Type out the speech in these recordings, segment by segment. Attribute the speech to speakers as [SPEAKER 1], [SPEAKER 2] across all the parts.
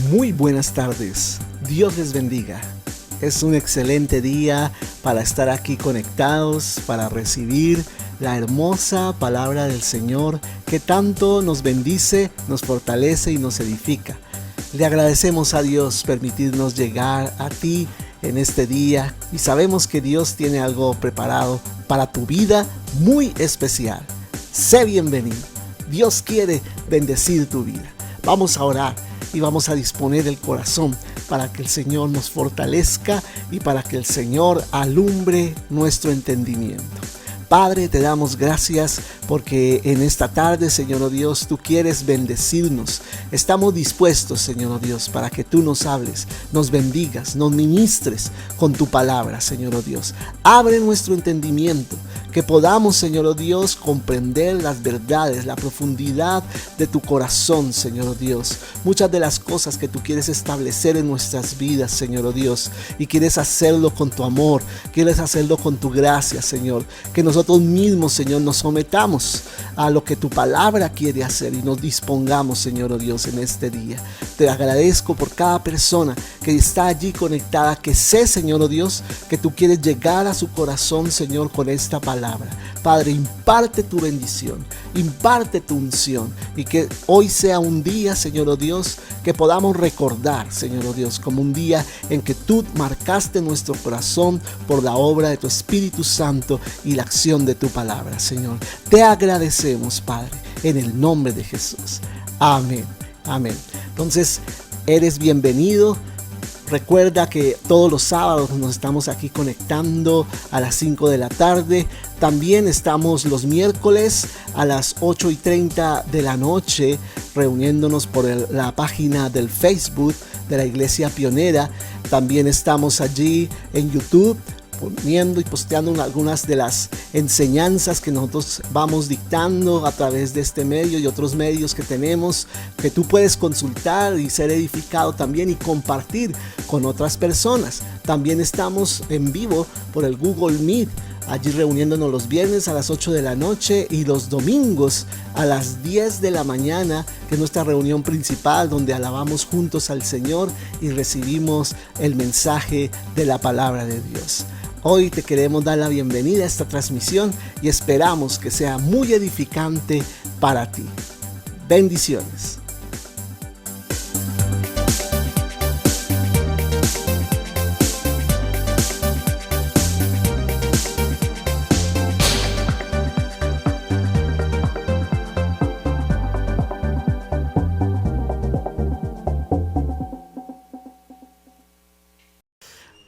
[SPEAKER 1] Muy buenas tardes, Dios les bendiga. Es un excelente día para estar aquí conectados, para recibir la hermosa palabra del Señor que tanto nos bendice, nos fortalece y nos edifica. Le agradecemos a Dios permitirnos llegar a ti en este día y sabemos que Dios tiene algo preparado para tu vida muy especial. Sé bienvenido. Dios quiere bendecir tu vida. Vamos a orar y vamos a disponer el corazón para que el Señor nos fortalezca y para que el Señor alumbre nuestro entendimiento. Padre, te damos gracias porque en esta tarde, Señor oh Dios, tú quieres bendecirnos. Estamos dispuestos, Señor oh Dios, para que tú nos hables, nos bendigas, nos ministres con tu palabra, Señor oh Dios. Abre nuestro entendimiento, que podamos, Señor oh Dios, comprender las verdades, la profundidad de tu corazón, Señor oh Dios. Muchas de las cosas que tú quieres establecer en nuestras vidas, Señor oh Dios, y quieres hacerlo con tu amor, quieres hacerlo con tu gracia, Señor. Que nosotros mismos, Señor, nos sometamos a lo que tu palabra quiere hacer y nos dispongamos, Señor oh Dios, en este día. Te agradezco por cada persona que está allí conectada, que sé, Señor oh Dios, que tú quieres llegar a su corazón, Señor, con esta palabra. Padre, imparte tu bendición, imparte tu unción y que hoy sea un día, Señor oh Dios, que podamos recordar, Señor oh Dios, como un día en que tú marcaste nuestro corazón por la obra de tu Espíritu Santo y la acción de tu palabra, Señor. Te agradecemos, Padre, en el nombre de Jesús. Amén, amén. Entonces, eres bienvenido. Recuerda que todos los sábados nos estamos aquí conectando a las 5 de la tarde. También estamos los miércoles a las 8:30 de la noche reuniéndonos por la página del Facebook de la Iglesia Pionera. También estamos allí en YouTube poniendo y posteando algunas de las enseñanzas que nosotros vamos dictando a través de este medio y otros medios que tenemos, que tú puedes consultar y ser edificado también y compartir con otras personas. También estamos en vivo por el Google Meet, allí reuniéndonos los viernes a las 8 de la noche y los domingos a las 10 de la mañana, que es nuestra reunión principal donde alabamos juntos al Señor y recibimos el mensaje de la palabra de Dios. Hoy te queremos dar la bienvenida a esta transmisión y esperamos que sea muy edificante para ti. Bendiciones.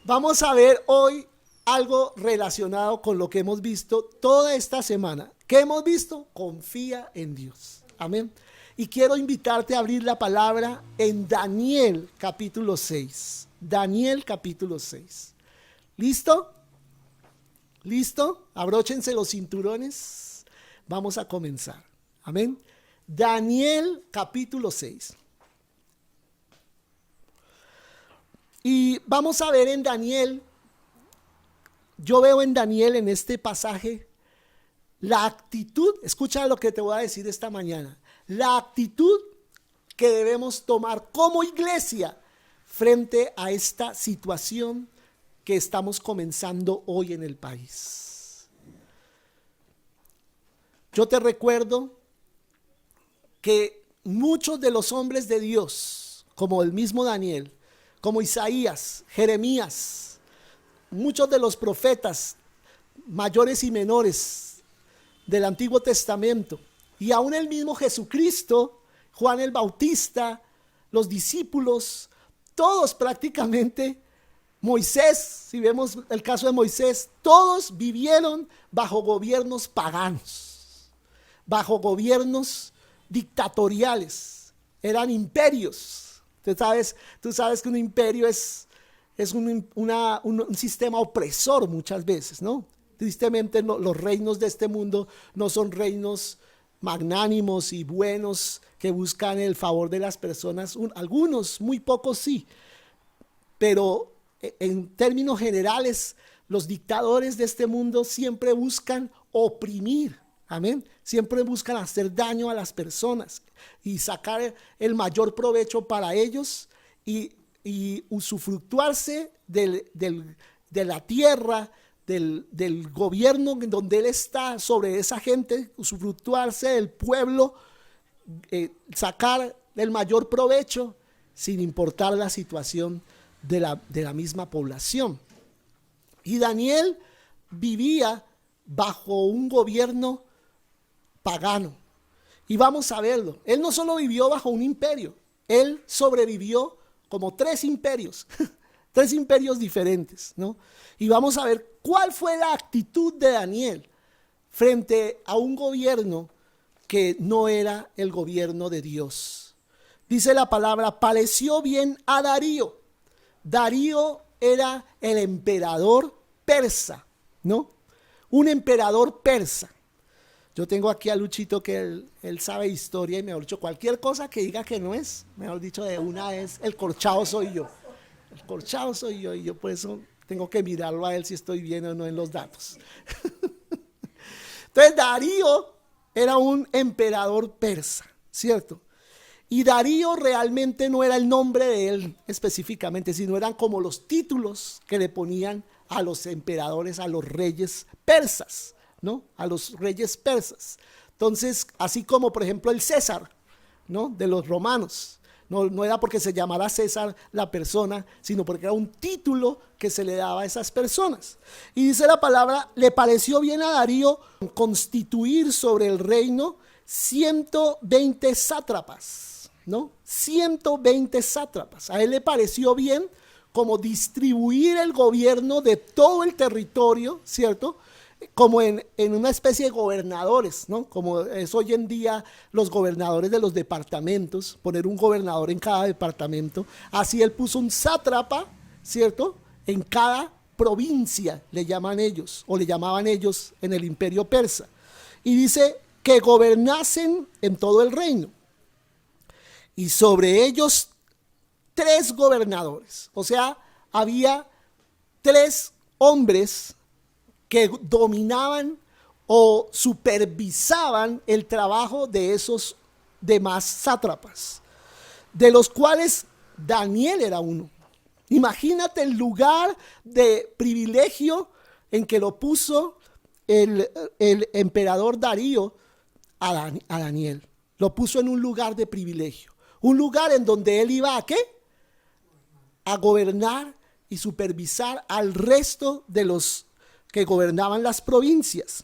[SPEAKER 1] Vamos a ver hoy algo relacionado con lo que hemos visto toda esta semana. ¿Qué hemos visto? Confía en Dios. Amén. Y quiero invitarte a abrir la palabra en Daniel capítulo 6. Daniel capítulo 6. ¿Listo? ¿Listo? Abróchense los cinturones. Vamos a comenzar. Amén. Daniel capítulo 6. Y vamos a ver en Daniel. Yo veo en Daniel, en este pasaje, la actitud, escucha lo que te voy a decir esta mañana, la actitud que debemos tomar como iglesia frente a esta situación que estamos comenzando hoy en el país. Yo te recuerdo que muchos de los hombres de Dios, como el mismo Daniel, como Isaías, Jeremías, muchos de los profetas mayores y menores del Antiguo Testamento y aún el mismo Jesucristo, Juan el Bautista, los discípulos, todos prácticamente, Moisés, si vemos el caso de Moisés, todos vivieron bajo gobiernos paganos, bajo gobiernos dictatoriales, eran imperios. Tú sabes que un imperio es un sistema opresor muchas veces, ¿no? Tristemente los reinos de este mundo no son reinos magnánimos y buenos que buscan el favor de las personas. Algunos, muy pocos sí, pero en términos generales los dictadores de este mundo siempre buscan oprimir, amén, siempre buscan hacer daño a las personas y sacar el mayor provecho para ellos y usufructuarse de la tierra, del gobierno en donde él está sobre esa gente, usufructuarse del pueblo, sacar el mayor provecho sin importar la situación de la misma población. Y Daniel vivía bajo un gobierno pagano. Y vamos a verlo. Él no solo vivió bajo un imperio, él sobrevivió como 3 imperios, 3 imperios diferentes, ¿no? Y vamos a ver cuál fue la actitud de Daniel frente a un gobierno que no era el gobierno de Dios. Dice la palabra, pareció bien a Darío. Darío era el emperador persa, ¿no? Un emperador persa. Yo tengo aquí a Luchito que él sabe historia y mejor dicho, cualquier cosa que diga que no es, mejor dicho, de una vez, el corchado soy yo. El corchado soy yo y yo por eso tengo que mirarlo a él si estoy bien o no en los datos. Entonces Darío era un emperador persa, ¿cierto? Y Darío realmente no era el nombre de él específicamente, sino eran como los títulos que le ponían a los emperadores, a los reyes persas, ¿no? A los reyes persas. Entonces, así como por ejemplo el César, ¿no? De los romanos. No era porque se llamara César la persona, sino porque era un título que se le daba a esas personas. Y dice la palabra, le pareció bien a Darío constituir sobre el reino 120 sátrapas, ¿no? 120 sátrapas. A él le pareció bien como distribuir el gobierno de todo el territorio, ¿cierto? Como en una especie de gobernadores, ¿no? Como es hoy en día los gobernadores de los departamentos, poner un gobernador en cada departamento. Así él puso un sátrapa, ¿cierto? En cada provincia le llaman ellos, o le llamaban ellos en el imperio persa. Y dice que gobernasen en todo el reino. Y sobre ellos 3 gobernadores. O sea, había 3 hombres que dominaban o supervisaban el trabajo de esos demás sátrapas, de los cuales Daniel era uno. Imagínate el lugar de privilegio en que lo puso el emperador Darío a Daniel. Lo puso en un lugar de privilegio, un lugar en donde él iba a ¿qué? A gobernar y supervisar al resto de los que gobernaban las provincias.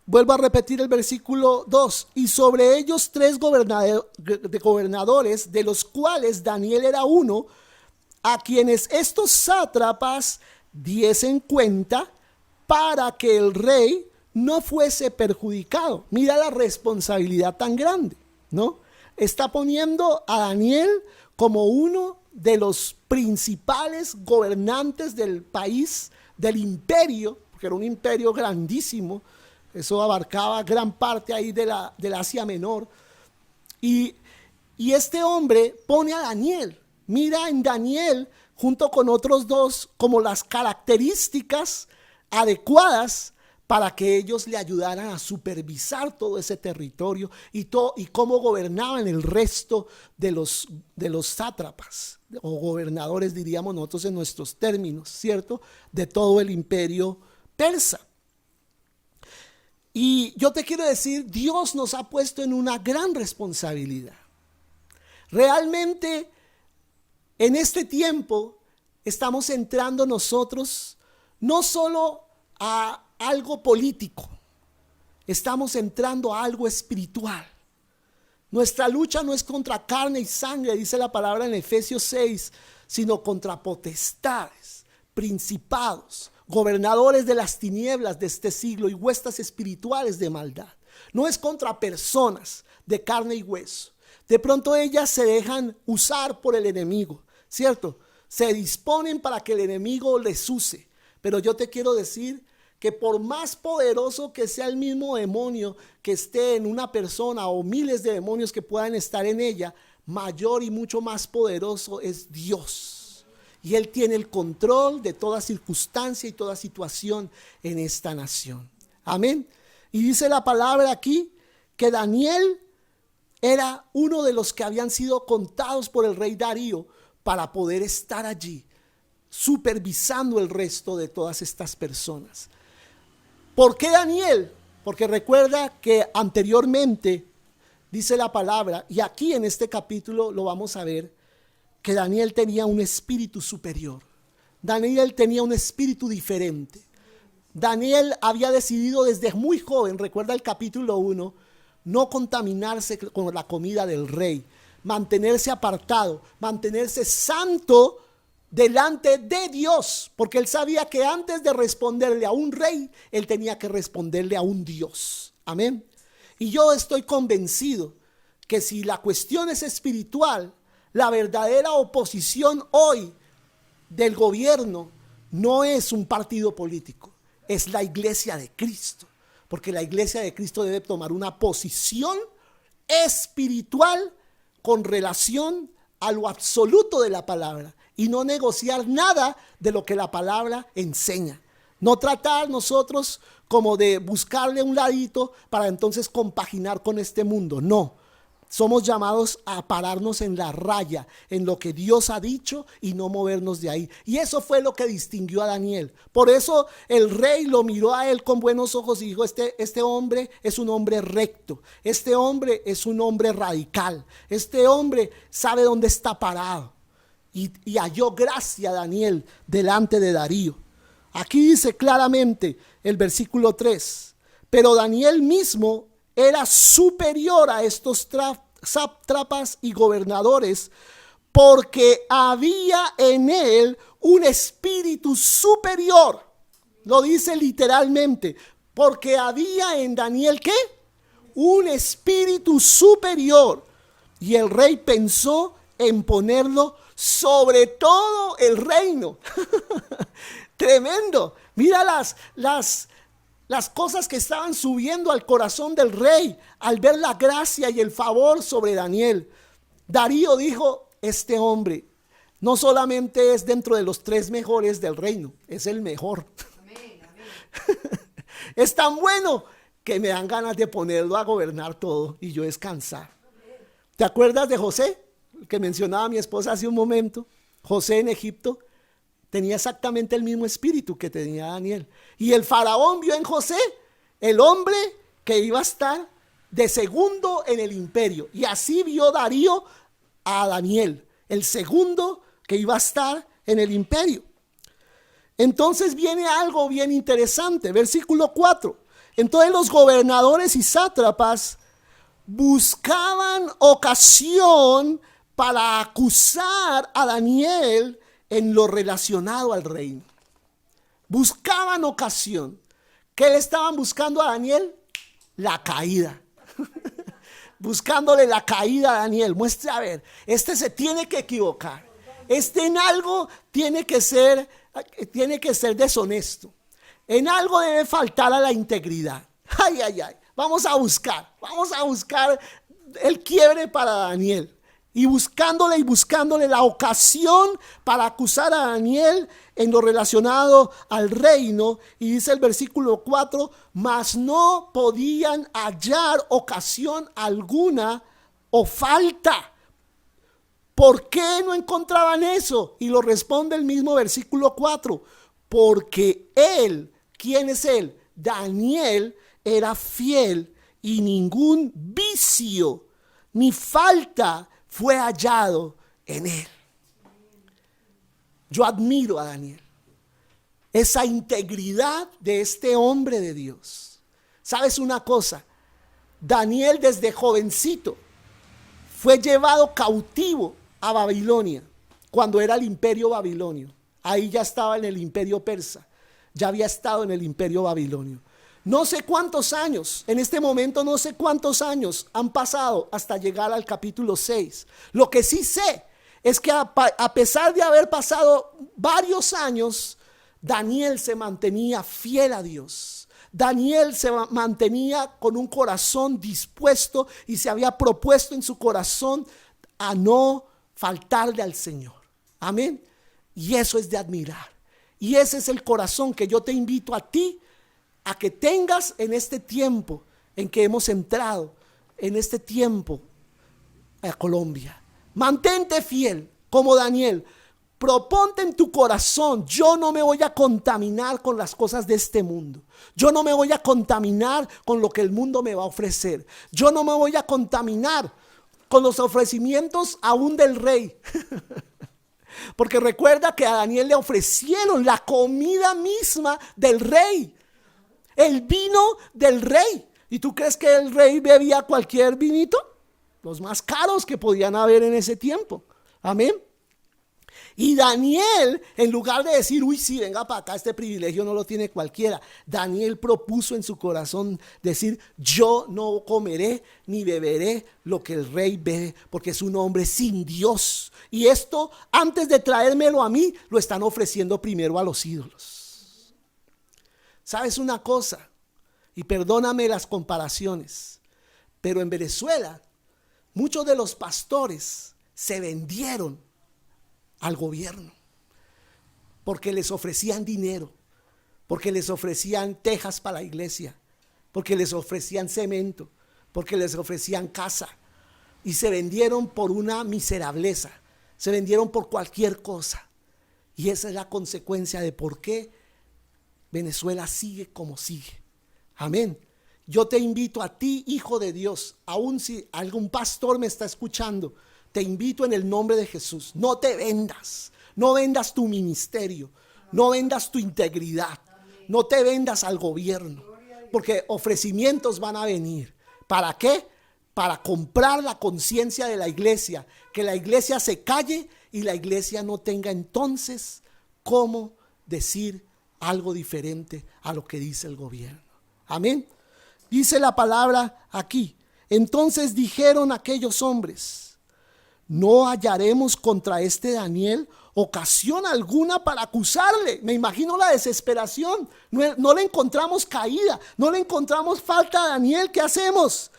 [SPEAKER 1] Vuelvo a repetir el versículo 2. Y sobre ellos 3 gobernadores, de los cuales Daniel era uno, a quienes estos sátrapas diesen cuenta para que el rey no fuese perjudicado. Mira la responsabilidad tan grande, ¿no? Está poniendo a Daniel como uno de los principales gobernantes del país, del imperio, porque era un imperio grandísimo, eso abarcaba gran parte ahí del Asia Menor, y este hombre pone a Daniel, mira en Daniel, junto con otros 2, como las características adecuadas para que ellos le ayudaran a supervisar todo ese territorio y cómo gobernaban el resto de los sátrapas o gobernadores, diríamos nosotros en nuestros términos, ¿cierto? De todo el imperio persa. Y yo te quiero decir, Dios nos ha puesto en una gran responsabilidad. Realmente, en este tiempo, estamos entrando nosotros no solo a algo político, estamos entrando a algo espiritual. Nuestra lucha no es contra carne y sangre, dice la palabra en Efesios 6, sino contra potestades, principados, gobernadores de las tinieblas de este siglo y huestes espirituales de maldad. No es contra personas de carne y hueso. De pronto ellas se dejan usar por el enemigo, ¿cierto? Se disponen para que el enemigo les use. Pero yo te quiero decir que por más poderoso que sea el mismo demonio que esté en una persona o miles de demonios que puedan estar en ella, mayor y mucho más poderoso es Dios. Y Él tiene el control de toda circunstancia y toda situación en esta nación. Amén. Y dice la palabra aquí que Daniel era uno de los que habían sido contados por el rey Darío para poder estar allí supervisando el resto de todas estas personas. ¿Por qué Daniel? Porque recuerda que anteriormente dice la palabra, y aquí en este capítulo lo vamos a ver, que Daniel tenía un espíritu superior. Daniel tenía un espíritu diferente. Daniel había decidido desde muy joven, recuerda el capítulo 1, no contaminarse con la comida del rey, mantenerse apartado, mantenerse santo delante de Dios, porque él sabía que antes de responderle a un rey, él tenía que responderle a un Dios. Amén. Y yo estoy convencido que si la cuestión es espiritual, la verdadera oposición hoy del gobierno no es un partido político, es la iglesia de Cristo, porque la iglesia de Cristo debe tomar una posición espiritual con relación a lo absoluto de la palabra y no negociar nada de lo que la palabra enseña. No tratar nosotros como de buscarle un ladito para entonces compaginar con este mundo, no. Somos llamados a pararnos en la raya, en lo que Dios ha dicho y no movernos de ahí. Y eso fue lo que distinguió a Daniel. Por eso el rey lo miró a él con buenos ojos y dijo, este hombre es un hombre recto, este hombre es un hombre radical, este hombre sabe dónde está parado. Y halló gracia Daniel delante de Darío. Aquí dice claramente el versículo 3, pero Daniel mismo era superior a estos sátrapas y gobernadores, porque había en él un espíritu superior. Lo dice literalmente, porque había en Daniel ¿qué? Un espíritu superior. Y el rey pensó en ponerlo sobre todo el reino. Tremendo. Mira las cosas que estaban subiendo al corazón del rey al ver la gracia y el favor sobre Daniel. Darío dijo, este hombre no solamente es dentro de los 3 mejores del reino, es el mejor. Amén, amén. Es tan bueno que me dan ganas de ponerlo a gobernar todo y yo descansar. ¿Te acuerdas de José? El que mencionaba mi esposa hace un momento. José en Egipto tenía exactamente el mismo espíritu que tenía Daniel. Y el faraón vio en José el hombre que iba a estar de segundo en el imperio. Y así vio Darío a Daniel, el segundo que iba a estar en el imperio. Entonces viene algo bien interesante, versículo 4. Entonces los gobernadores y sátrapas buscaban ocasión para acusar a Daniel en lo relacionado al reino. Buscaban ocasión. ¿Qué le estaban buscando a Daniel? La caída. Buscándole la caída a Daniel. Muestre a ver, este se tiene que equivocar. Este en algo tiene que ser deshonesto. En algo debe faltar a la integridad. Ay, ay, ay. Vamos a buscar el quiebre para Daniel. Y buscándole la ocasión para acusar a Daniel en lo relacionado al reino. Y dice el versículo 4, mas no podían hallar ocasión alguna o falta. ¿Por qué no encontraban eso? Y lo responde el mismo versículo 4, porque él, ¿quién es él? Daniel era fiel y ningún vicio ni falta fue hallado en él. Yo admiro a Daniel, esa integridad de este hombre de Dios. ¿Sabes una cosa? Daniel desde jovencito fue llevado cautivo a Babilonia, cuando era el imperio babilonio. Ahí ya estaba en el imperio persa, ya había estado en el imperio babilonio. No sé cuántos años, en este momento no sé cuántos años han pasado hasta llegar al capítulo 6. Lo que sí sé es que a pesar de haber pasado varios años, Daniel se mantenía fiel a Dios. Daniel se mantenía con un corazón dispuesto y se había propuesto en su corazón a no faltarle al Señor. Amén. Y eso es de admirar. Y ese es el corazón que yo te invito a ti a que tengas en este tiempo en que hemos entrado, en este tiempo a Colombia. Mantente fiel como Daniel. Proponte en tu corazón, yo no me voy a contaminar con las cosas de este mundo. Yo no me voy a contaminar con lo que el mundo me va a ofrecer. Yo no me voy a contaminar con los ofrecimientos aún del rey. Porque recuerda que a Daniel le ofrecieron la comida misma del rey, el vino del rey. ¿Y tú crees que el rey bebía cualquier vinito? Los más caros que podían haber en ese tiempo. Amén. Y Daniel, en lugar de decir, uy, sí, venga para acá, este privilegio no lo tiene cualquiera, Daniel propuso en su corazón decir, yo no comeré ni beberé lo que el rey bebe, porque es un hombre sin Dios. Y esto, antes de traérmelo a mí, lo están ofreciendo primero a los ídolos. ¿Sabes una cosa? Y perdóname las comparaciones, pero en Venezuela, muchos de los pastores se vendieron al gobierno, porque les ofrecían dinero, porque les ofrecían tejas para la iglesia, porque les ofrecían cemento, porque les ofrecían casa, y se vendieron por una miserableza, se vendieron por cualquier cosa. Y esa es la consecuencia de por qué Venezuela sigue como sigue. Amén. Yo te invito a ti, hijo de Dios, aun si algún pastor me está escuchando, te invito en el nombre de Jesús, no te vendas, no vendas tu ministerio, no vendas tu integridad, no te vendas al gobierno, porque ofrecimientos van a venir. ¿Para qué? Para comprar la conciencia de la iglesia, que la iglesia se calle y la iglesia no tenga entonces cómo decir algo diferente a lo que dice el gobierno. Amén. Dice la palabra aquí, entonces dijeron aquellos hombres, no hallaremos contra este Daniel ocasión alguna para acusarle. Me imagino la desesperación. No le encontramos caída, no le encontramos falta a Daniel. ¿Qué hacemos?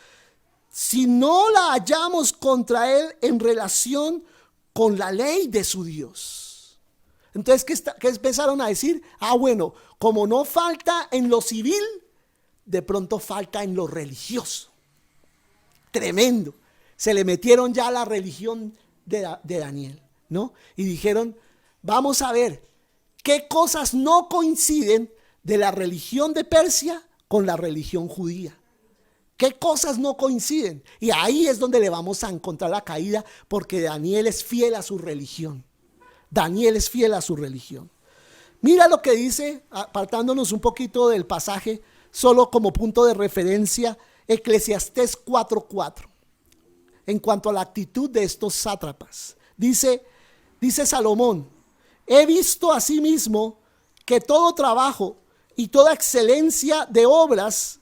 [SPEAKER 1] Si no la hallamos contra él en relación con la ley de su Dios. Entonces, ¿qué empezaron a decir? Bueno, como no falta en lo civil, de pronto falta en lo religioso. Tremendo. Se le metieron ya a la religión de Daniel, ¿no? Y dijeron, vamos a ver qué cosas no coinciden de la religión de Persia con la religión judía. ¿Qué cosas no coinciden? Y ahí es donde le vamos a encontrar la caída, porque Daniel es fiel a su religión. Daniel es fiel a su religión. Mira lo que dice, apartándonos un poquito del pasaje, solo como punto de referencia, Eclesiastés 4:4. En cuanto a la actitud de estos sátrapas, dice Salomón, he visto asimismo que todo trabajo y toda excelencia de obras,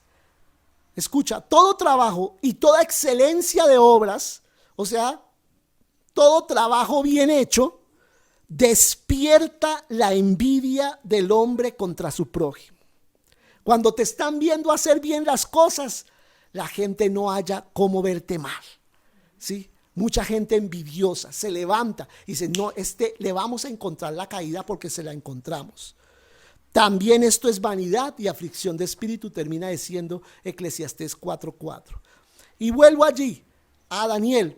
[SPEAKER 1] escucha, todo trabajo y toda excelencia de obras, o sea, todo trabajo bien hecho, despierta la envidia del hombre contra su prójimo. Cuando te están viendo hacer bien las cosas, la gente no haya cómo verte mal. ¿Sí? Mucha gente envidiosa se levanta y dice, no, le vamos a encontrar la caída porque se la encontramos. También esto es vanidad y aflicción de espíritu, termina diciendo Eclesiastés 4:4. Y vuelvo allí a Daniel,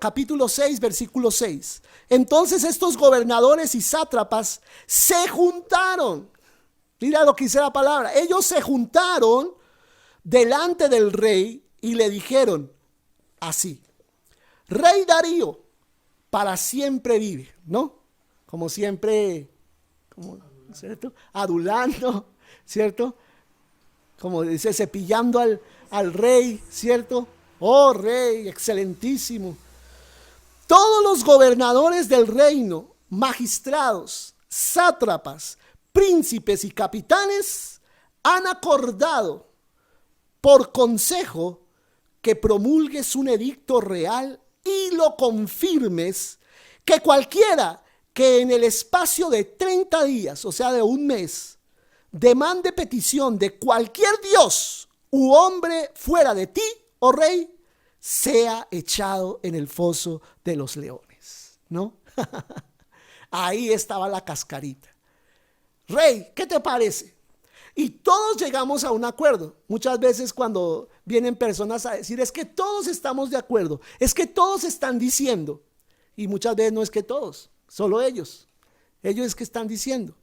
[SPEAKER 1] capítulo 6, versículo 6. Entonces estos gobernadores y sátrapas se juntaron. Mira lo que dice la palabra. Ellos se juntaron delante del rey y le dijeron así: Rey Darío, para siempre vive, ¿no? Como siempre, ¿cierto? Adulando, ¿cierto? Como dice, cepillando al rey, ¿cierto? Oh rey, excelentísimo. Todos los gobernadores del reino, magistrados, sátrapas, príncipes y capitanes han acordado por consejo que promulgues un edicto real y lo confirmes, que cualquiera que en el espacio de 30 días, o sea de un mes, demande petición de cualquier dios u hombre fuera de ti, oh rey, sea echado en el foso de los leones, ¿no? Ahí estaba la cascarita. Rey, ¿qué te parece? Y todos llegamos a un acuerdo. Muchas veces cuando vienen personas a decir, es que todos estamos de acuerdo, es que todos están diciendo. Y muchas veces no es que todos, solo ellos es que están diciendo.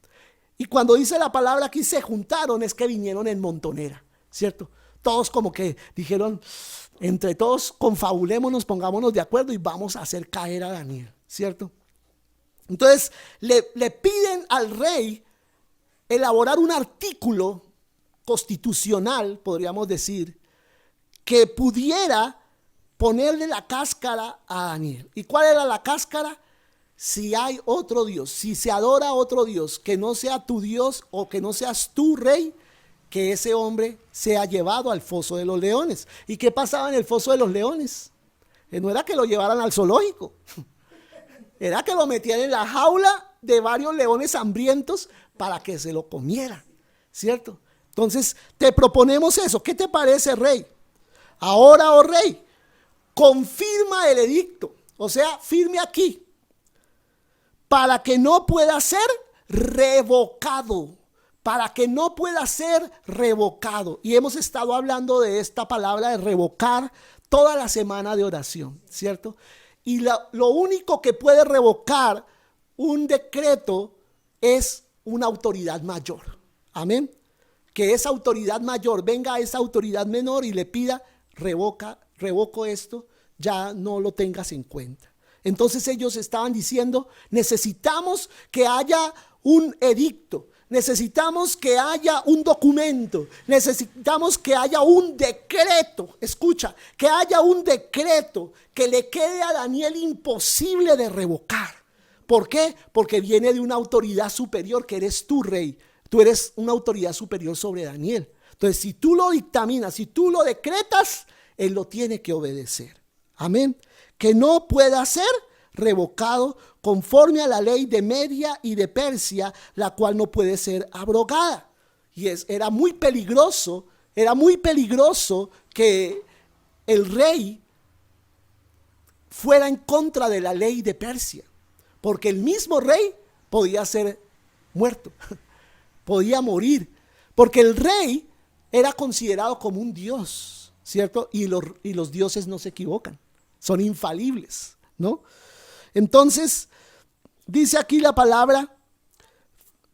[SPEAKER 1] Y cuando dice la palabra aquí se juntaron, es que vinieron en montonera, ¿cierto? Todos como que dijeron, entre todos confabulémonos, pongámonos de acuerdo y vamos a hacer caer a Daniel, ¿cierto? Entonces le piden al rey elaborar un artículo constitucional, podríamos decir, que pudiera ponerle la cáscara a Daniel. ¿Y cuál era la cáscara? Si hay otro Dios, si se adora a otro Dios que no sea tu Dios o que no seas tu rey, que ese hombre sea llevado al foso de los leones. ¿Y qué pasaba en el foso de los leones? No era que lo llevaran al zoológico, era que lo metieran en la jaula de varios leones hambrientos para que se lo comieran, ¿cierto? Entonces te proponemos eso. ¿Qué te parece, rey? Ahora, oh rey, confirma el edicto, o sea, firme aquí, para que no pueda ser revocado, para que no pueda ser revocado. Y hemos estado hablando de esta palabra de revocar toda la semana de oración, ¿cierto? Y lo único que puede revocar un decreto es una autoridad mayor, amén. Que esa autoridad mayor venga a esa autoridad menor y le pida, revoco esto, ya no lo tengas en cuenta. Entonces ellos estaban diciendo, necesitamos que haya un edicto, necesitamos que haya un documento, necesitamos que haya un decreto, escucha, que haya un decreto que le quede a Daniel imposible de revocar. ¿Por qué? Porque viene de una autoridad superior que eres tú, rey. Tú eres una autoridad superior sobre Daniel. Entonces, si tú lo dictaminas, si tú lo decretas, él lo tiene que obedecer. Amén. Que no pueda ser revocado conforme a la ley de Media y de Persia, la cual no puede ser abrogada. Y era muy peligroso que el rey fuera en contra de la ley de Persia, porque el mismo rey podía ser muerto, podía morir, porque el rey era considerado como un dios, ¿cierto? Y los dioses no se equivocan, son infalibles, ¿no? Entonces, dice aquí la palabra,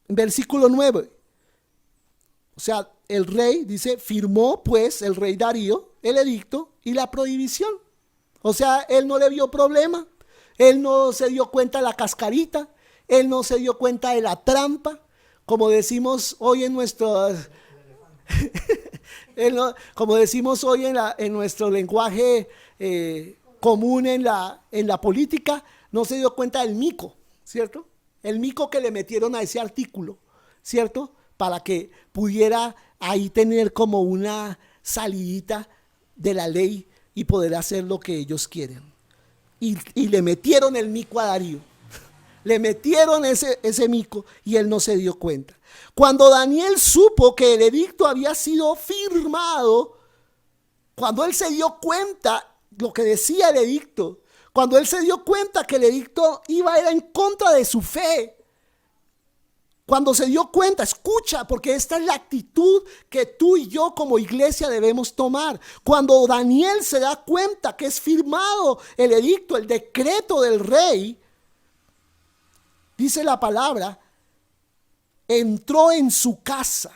[SPEAKER 1] versículo 9, o sea, el rey, dice, firmó pues el rey Darío el edicto y la prohibición. O sea, él no le vio problema, él no se dio cuenta de la cascarita, él no se dio cuenta de la trampa, como decimos hoy en nuestro, como decimos hoy en nuestro lenguaje común en la política, no se dio cuenta del mico, ¿cierto? El mico que le metieron a ese artículo, ¿cierto? Para que pudiera ahí tener como una salidita de la ley y poder hacer lo que ellos quieren. Y le metieron el mico a Darío. Le metieron ese mico y él no se dio cuenta. Cuando Daniel supo que el edicto había sido firmado, cuando él se dio cuenta lo que decía el edicto, cuando él se dio cuenta que el edicto era en contra de su fe, cuando se dio cuenta, escucha, porque esta es la actitud que tú y yo como iglesia debemos tomar. Cuando Daniel se da cuenta que es firmado el edicto, el decreto del rey, dice la palabra, entró en su casa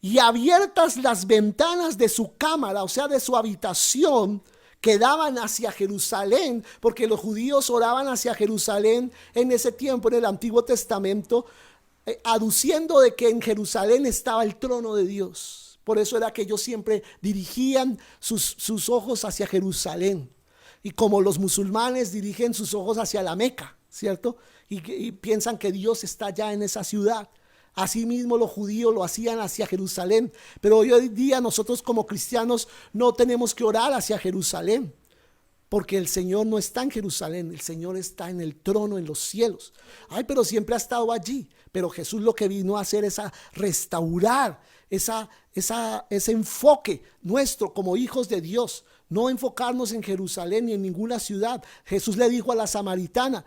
[SPEAKER 1] y abiertas las ventanas de su cámara, o sea, de su habitación, que daban hacia Jerusalén, porque los judíos oraban hacia Jerusalén en ese tiempo, en el Antiguo Testamento, aduciendo de que en Jerusalén estaba el trono de Dios. Por eso era que ellos siempre dirigían sus ojos hacia Jerusalén. Y como los musulmanes dirigen sus ojos hacia la Meca, ¿cierto? Y piensan que Dios está ya en esa ciudad. Asimismo los judíos lo hacían hacia Jerusalén. Pero hoy día nosotros como cristianos no tenemos que orar hacia Jerusalén, porque el Señor no está en Jerusalén, el Señor está en el trono en los cielos. Ay, pero siempre ha estado allí. Pero Jesús lo que vino a hacer es a restaurar ese enfoque nuestro como hijos de Dios. No enfocarnos en Jerusalén ni en ninguna ciudad. Jesús le dijo a la samaritana,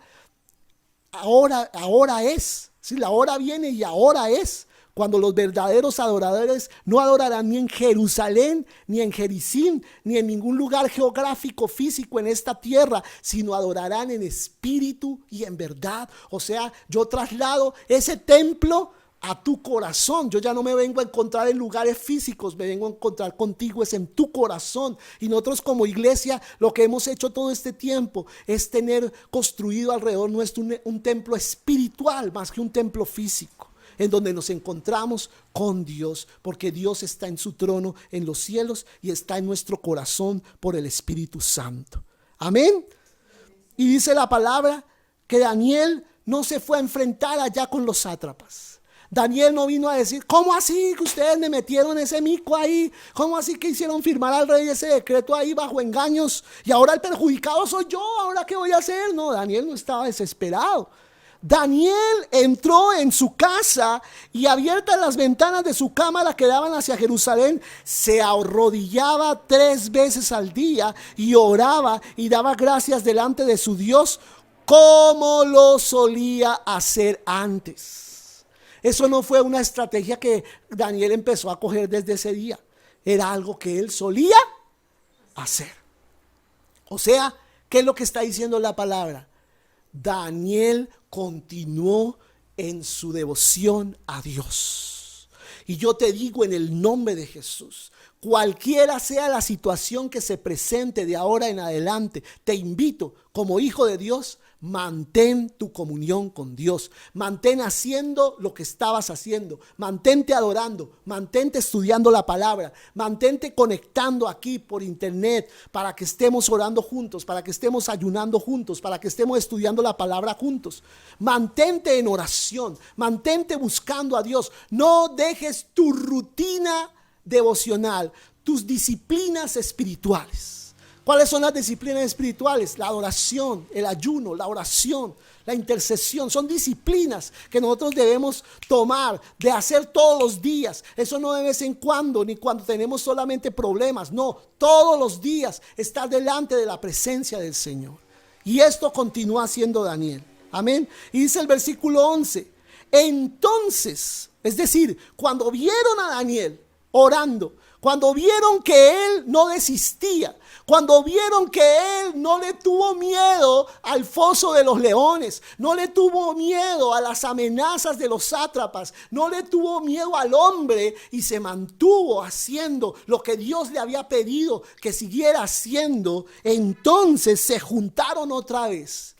[SPEAKER 1] ahora es, si la hora viene y ahora es, cuando los verdaderos adoradores no adorarán ni en Jerusalén, ni en Jericín, ni en ningún lugar geográfico físico en esta tierra, sino adorarán en espíritu y en verdad. O sea, yo traslado ese templo a tu corazón. Yo ya no me vengo a encontrar en lugares físicos, me vengo a encontrar contigo, es en tu corazón. Y nosotros como iglesia lo que hemos hecho todo este tiempo es tener construido alrededor nuestro un templo espiritual más que un templo físico, en donde nos encontramos con Dios, porque Dios está en su trono en los cielos y está en nuestro corazón por el Espíritu Santo. Amén. Y dice la palabra que Daniel no se fue a enfrentar allá con los sátrapas. Daniel no vino a decir: ¿cómo así que ustedes me metieron ese mico ahí? ¿Cómo así que hicieron firmar al rey ese decreto ahí bajo engaños? Y ahora el perjudicado soy yo, ¿ahora qué voy a hacer? No, Daniel no estaba desesperado. Daniel entró en su casa y, abiertas las ventanas de su cámara que daban hacia Jerusalén, se arrodillaba 3 veces al día y oraba y daba gracias delante de su Dios, como lo solía hacer antes. Eso no fue una estrategia que Daniel empezó a coger desde ese día. Era algo que él solía hacer. O sea, ¿qué es lo que está diciendo la palabra? Daniel continuó en su devoción a Dios. Y yo te digo en el nombre de Jesús, cualquiera sea la situación que se presente de ahora en adelante, te invito como hijo de Dios, mantén tu comunión con Dios, mantén haciendo lo que estabas haciendo, mantente adorando, mantente estudiando la palabra, mantente conectando aquí por internet para que estemos orando juntos, para que estemos ayunando juntos, para que estemos estudiando la palabra juntos. Mantente en oración, mantente buscando a Dios, no dejes tu rutina devocional, tus disciplinas espirituales. ¿Cuáles son las disciplinas espirituales? La adoración, el ayuno, la oración, la intercesión. Son disciplinas que nosotros debemos tomar, de hacer todos los días. Eso no de vez en cuando, ni cuando tenemos solamente problemas. No, todos los días estar delante de la presencia del Señor. Y esto continúa haciendo Daniel. Amén. Y dice el versículo 11. Entonces, es decir, cuando vieron a Daniel orando, cuando vieron que él no desistía, cuando vieron que él no le tuvo miedo al foso de los leones, no le tuvo miedo a las amenazas de los sátrapas, no le tuvo miedo al hombre y se mantuvo haciendo lo que Dios le había pedido que siguiera haciendo, entonces se juntaron otra vez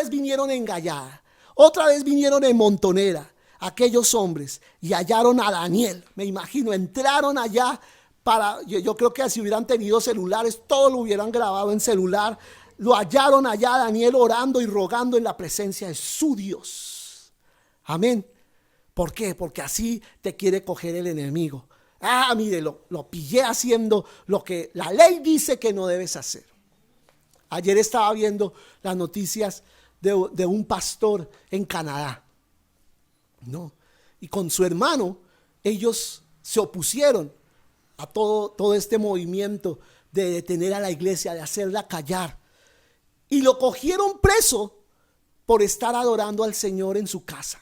[SPEAKER 1] vinieron en gallada, otra vez vinieron en montonera. Aquellos hombres y hallaron a Daniel, me imagino, entraron allá yo creo que si hubieran tenido celulares, todo lo hubieran grabado en celular. Lo hallaron allá a Daniel orando y rogando en la presencia de su Dios. Amén. ¿Por qué? Porque así te quiere coger el enemigo. Mire, lo pillé haciendo lo que la ley dice que no debes hacer. Ayer estaba viendo las noticias de un pastor en Canadá. No. Y con su hermano, ellos se opusieron a todo este movimiento de detener a la iglesia, de hacerla callar. Y lo cogieron preso por estar adorando al Señor en su casa.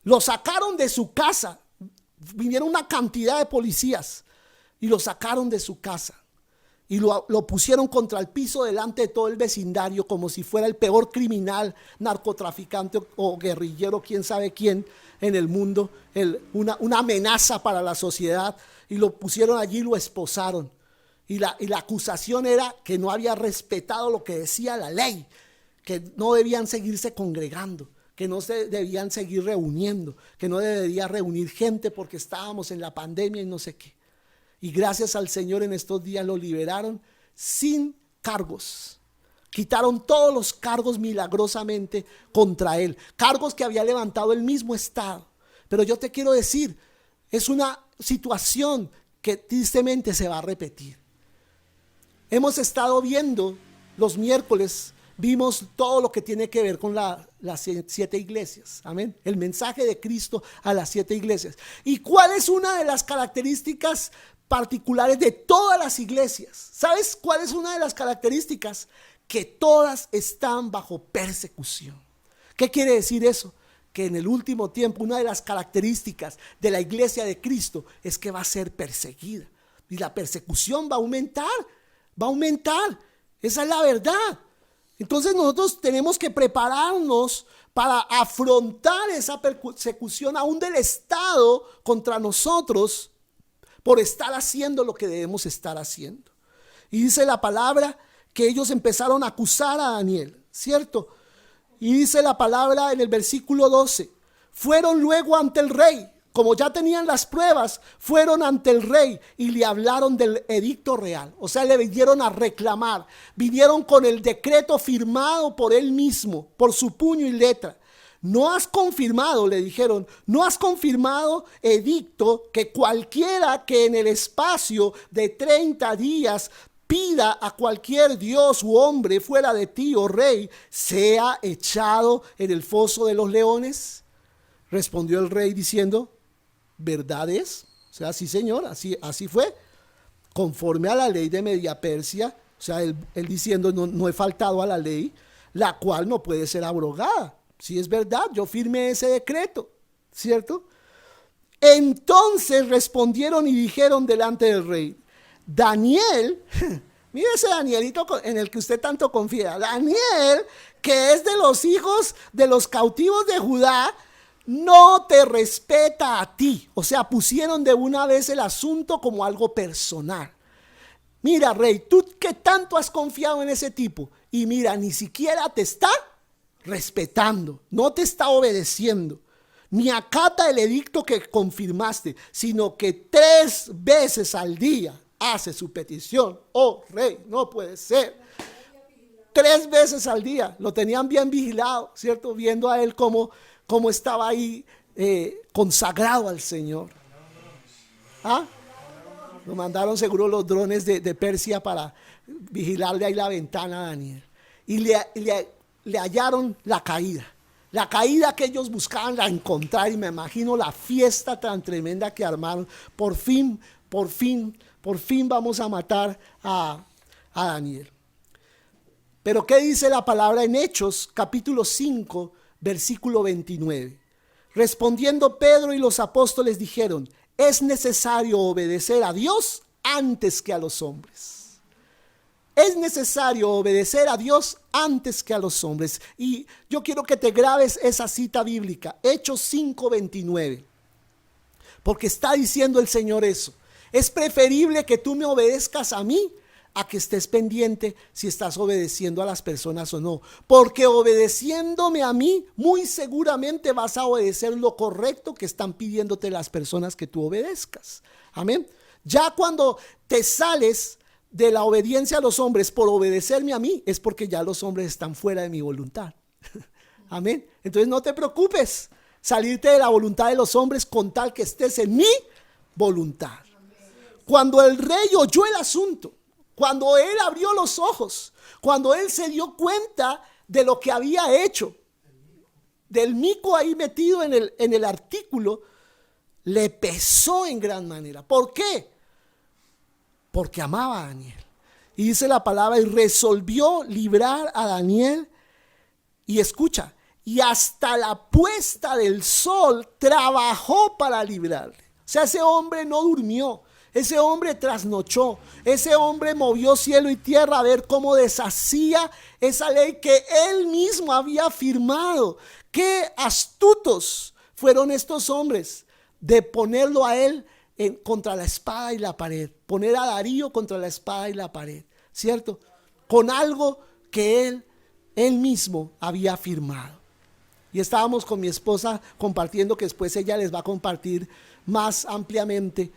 [SPEAKER 1] Lo sacaron de su casa. Vinieron una cantidad de policías y lo sacaron de su casa. Y lo pusieron contra el piso delante de todo el vecindario como si fuera el peor criminal, narcotraficante o guerrillero, quién sabe quién en el mundo, una amenaza para la sociedad. Y lo pusieron allí y lo esposaron. Y la acusación era que no había respetado lo que decía la ley, que no debían seguirse congregando, que no se debían seguir reuniendo, que no debería reunir gente porque estábamos en la pandemia y no sé qué. Y gracias al Señor en estos días lo liberaron sin cargos. Quitaron todos los cargos milagrosamente contra él. Cargos que había levantado el mismo Estado. Pero yo te quiero decir, es una situación que tristemente se va a repetir. Hemos estado viendo los miércoles, vimos todo lo que tiene que ver con las 7 iglesias. Amén. El mensaje de Cristo a las 7 iglesias. ¿Y cuál es una de las características particulares de todas las iglesias? ¿Sabes cuál es una de las características? Que todas están bajo persecución. ¿Qué quiere decir eso? que en el último tiempo una de las características de la iglesia de Cristo es que va a ser perseguida. Y la persecución va a aumentar, va a aumentar. Esa es la verdad. Entonces nosotros tenemos que prepararnos para afrontar esa persecución aún del Estado contra nosotros por estar haciendo lo que debemos estar haciendo. Y dice la palabra que ellos empezaron a acusar a Daniel, ¿cierto? Y dice la palabra en el versículo 12, fueron luego ante el rey, como ya tenían las pruebas, fueron ante el rey y le hablaron del edicto real. O sea, le vinieron a reclamar, vinieron con el decreto firmado por él mismo, por su puño y letra. No has confirmado, le dijeron, no has confirmado edicto que cualquiera que en el espacio de 30 días pida a cualquier dios u hombre fuera de ti, oh rey, sea echado en el foso de los leones. Respondió el rey diciendo, ¿verdad es? O sea, sí, señor, así fue. Conforme a la ley de Media Persia, o sea, él diciendo, no he faltado a la ley, la cual no puede ser abrogada. Si es verdad, yo firmé ese decreto, ¿cierto? Entonces respondieron y dijeron delante del rey, Daniel, mire ese Danielito en el que usted tanto confía, Daniel, que es de los hijos de los cautivos de Judá, no te respeta a ti. O sea, pusieron de una vez el asunto como algo personal. Mira, rey, tú que tanto has confiado en ese tipo, y mira, ni siquiera te está respetando, no te está obedeciendo, ni acata el edicto que confirmaste, sino que 3 veces al día hace su petición. Oh, rey, no puede ser. 3 veces al día, lo tenían bien vigilado, ¿cierto? Viendo a él cómo estaba ahí consagrado al Señor. ¿Ah? Lo mandaron seguro los drones de Persia para vigilarle ahí la ventana a Daniel. Y le hallaron la caída que ellos buscaban la encontrar, y me imagino la fiesta tan tremenda que armaron. Por fin vamos a matar a Daniel. Pero ¿qué dice la palabra en Hechos capítulo 5 versículo 29? Respondiendo Pedro y los apóstoles dijeron, es necesario obedecer a Dios antes que a los hombres. Es necesario obedecer a Dios antes que a los hombres. Y yo quiero que te grabes esa cita bíblica, Hechos 5:29. Porque está diciendo el Señor eso. Es preferible que tú me obedezcas a mí a que estés pendiente si estás obedeciendo a las personas o no. Porque obedeciéndome a mí, muy seguramente vas a obedecer lo correcto que están pidiéndote las personas que tú obedezcas. Amén. Ya cuando te sales de la obediencia a los hombres por obedecerme a mí, es porque ya los hombres están fuera de mi voluntad. Amén. Entonces no te preocupes salirte de la voluntad de los hombres con tal que estés en mi voluntad. Cuando el rey oyó el asunto, cuando él abrió los ojos, cuando él se dio cuenta de lo que había hecho, del mico ahí metido en el artículo, le pesó en gran manera. ¿Por qué? Porque amaba a Daniel. Y dice la palabra, y resolvió librar a Daniel, y escucha, y hasta la puesta del sol trabajó para librarle. O sea, ese hombre no durmió, ese hombre trasnochó, ese hombre movió cielo y tierra a ver cómo deshacía esa ley que él mismo había firmado. Qué astutos fueron estos hombres de ponerlo a él contra la espada y la pared, poner a Darío contra la espada y la pared, ¿cierto? Con algo que él mismo había firmado. Y estábamos con mi esposa compartiendo, que después ella les va a compartir más ampliamente,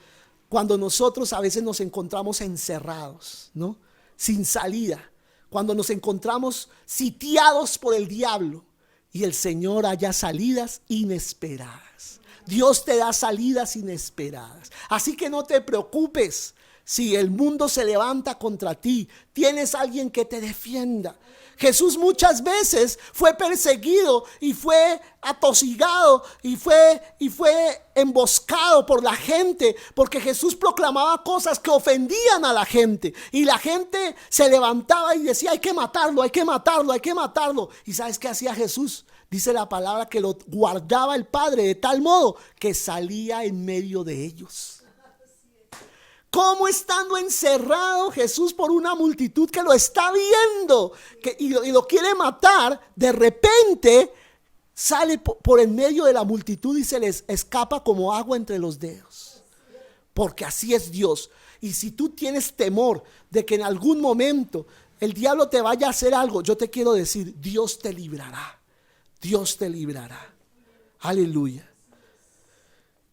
[SPEAKER 1] cuando nosotros a veces nos encontramos encerrados, ¿no? Sin salida, cuando nos encontramos sitiados por el diablo y el Señor haya salidas inesperadas. Dios te da salidas inesperadas. Así que no te preocupes si el mundo se levanta contra ti. Tienes alguien que te defienda, Jesús muchas veces fue perseguido y fue atosigado y fue emboscado por la gente, porque Jesús proclamaba cosas que ofendían a la gente, y la gente se levantaba y decía: hay que matarlo, hay que matarlo, hay que matarlo. ¿Y sabes qué hacía Jesús? Dice la palabra que lo guardaba el Padre de tal modo que salía en medio de ellos. Como estando encerrado Jesús por una multitud que lo está viendo y lo quiere matar, de repente sale por en medio de la multitud y se les escapa como agua entre los dedos. Porque así es Dios. Y si tú tienes temor de que en algún momento el diablo te vaya a hacer algo, yo te quiero decir: Dios te librará. Dios te librará. Aleluya.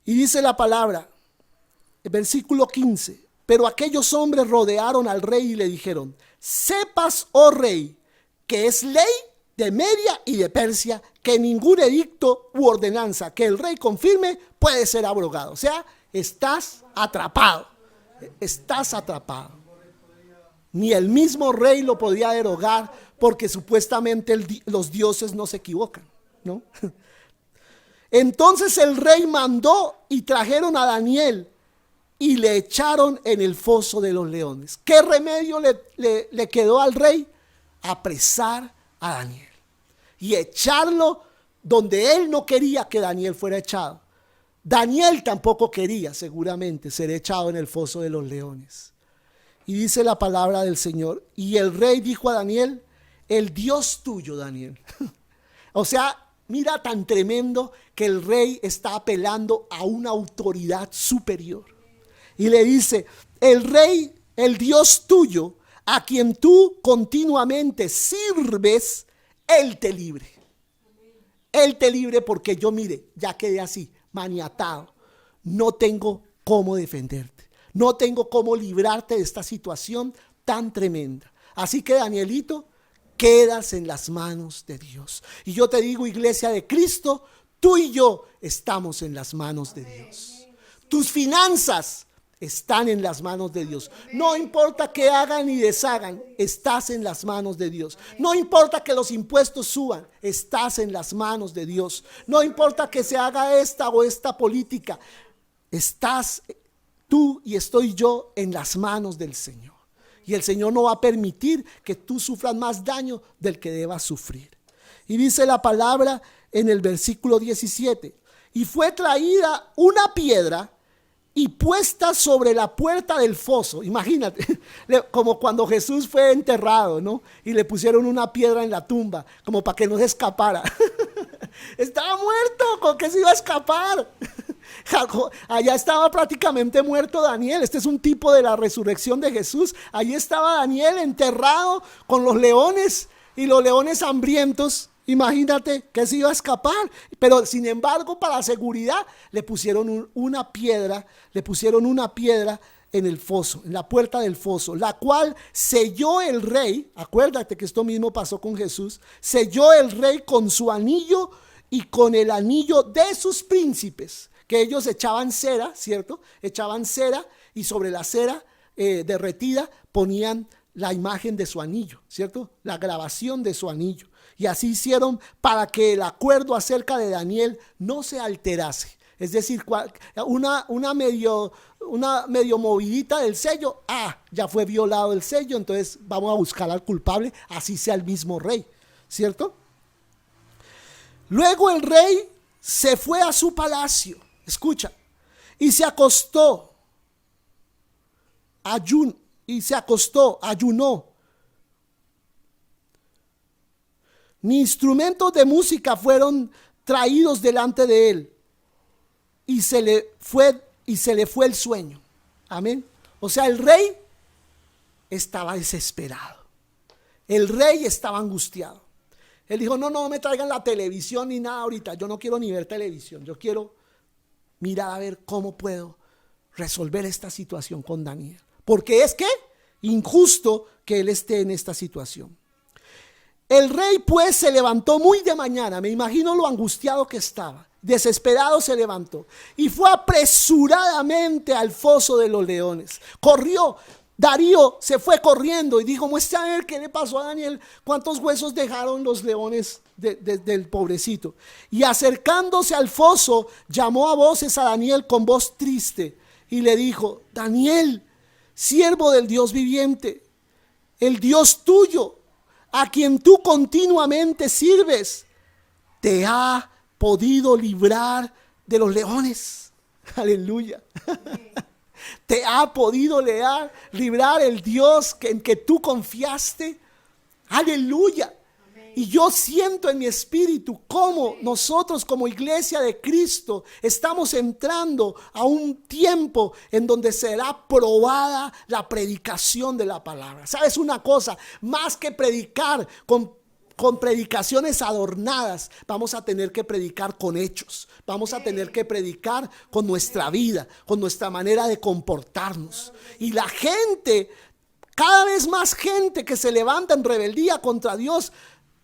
[SPEAKER 1] Y dice la palabra, versículo 15: pero aquellos hombres rodearon al rey y le dijeron: sepas, oh rey, que es ley de Media y de Persia que ningún edicto u ordenanza que el rey confirme puede ser abrogado. O sea, estás atrapado. Estás atrapado. Ni el mismo rey lo podía derogar, porque supuestamente los dioses no se equivocan, ¿no? Entonces el rey mandó y trajeron a Daniel y le echaron en el foso de los leones. ¿Qué remedio le quedó al rey? Apresar a Daniel y echarlo donde él no quería que Daniel fuera echado. Daniel tampoco quería seguramente ser echado en el foso de los leones. Y dice la palabra del Señor: y el rey dijo a Daniel: el Dios tuyo, Daniel. O sea, mira, tan tremendo que el rey está apelando a una autoridad superior. Y le dice: el rey, el Dios tuyo, a quien tú continuamente sirves, Él te libre. Él te libre, porque yo, mire, ya quedé así, maniatado. No tengo cómo defenderte. No tengo cómo librarte de esta situación tan tremenda. Así que, Danielito, quedas en las manos de Dios. Y yo te digo, iglesia de Cristo, tú y yo estamos en las manos de Dios. Tus finanzas están en las manos de Dios. No importa que hagan y deshagan, estás en las manos de Dios. No importa que los impuestos suban, estás en las manos de Dios. No importa que se haga esta o esta política, estás tú y estoy yo en las manos del Señor. Y el Señor no va a permitir que tú sufras más daño del que debas sufrir. Y dice la palabra en el versículo 17: y fue traída una piedra y puesta sobre la puerta del foso. Imagínate, como cuando Jesús fue enterrado, ¿no? Y le pusieron una piedra en la tumba, como para que no se escapara. Estaba muerto, ¿con qué se iba a escapar? Allá estaba prácticamente muerto Daniel. Este es un tipo de la resurrección de Jesús. Allí estaba Daniel enterrado con los leones, y los leones hambrientos. Imagínate que se iba a escapar, pero sin embargo, para seguridad le pusieron una piedra en el foso, en la puerta del foso, la cual selló el rey. Acuérdate que esto mismo pasó con Jesús. Selló el rey con su anillo y con el anillo de sus príncipes, que ellos echaban cera, ¿cierto? Echaban cera, y sobre la cera derretida ponían la imagen de su anillo, ¿cierto? La grabación de su anillo. Y así hicieron para que el acuerdo acerca de Daniel no se alterase. Es decir, una medio movidita del sello, ya fue violado el sello, entonces vamos a buscar al culpable, así sea el mismo rey, ¿cierto? Luego el rey se fue a su palacio, escucha, y se acostó, ayunó. Ni instrumentos de música fueron traídos delante de él, y se le fue el sueño. Amén. O sea, el rey estaba desesperado. El rey estaba angustiado. Él dijo: no me traigan la televisión ni nada ahorita. Yo no quiero ni ver televisión. Yo quiero mirar a ver cómo puedo resolver esta situación con Daniel. Porque es que injusto que él esté en esta situación. El rey pues se levantó muy de mañana. Me imagino lo angustiado que estaba. Desesperado se levantó y fue apresuradamente al foso de los leones. Corrió, Darío se fue corriendo y dijo: muestra a ver qué le pasó a Daniel, cuántos huesos dejaron los leones del pobrecito. Y acercándose al foso, llamó a voces a Daniel con voz triste y le dijo: Daniel, siervo del Dios viviente, el Dios tuyo, a quien tú continuamente sirves, te ha podido librar de los leones. Aleluya. Te ha podido librar el Dios en que tú confiaste. Aleluya. Y yo siento en mi espíritu cómo nosotros como iglesia de Cristo estamos entrando a un tiempo en donde será probada la predicación de la palabra. ¿Sabes una cosa? Más que predicar con predicaciones adornadas, vamos a tener que predicar con hechos. Vamos a tener que predicar con nuestra vida, con nuestra manera de comportarnos. Y la gente, cada vez más gente que se levanta en rebeldía contra Dios,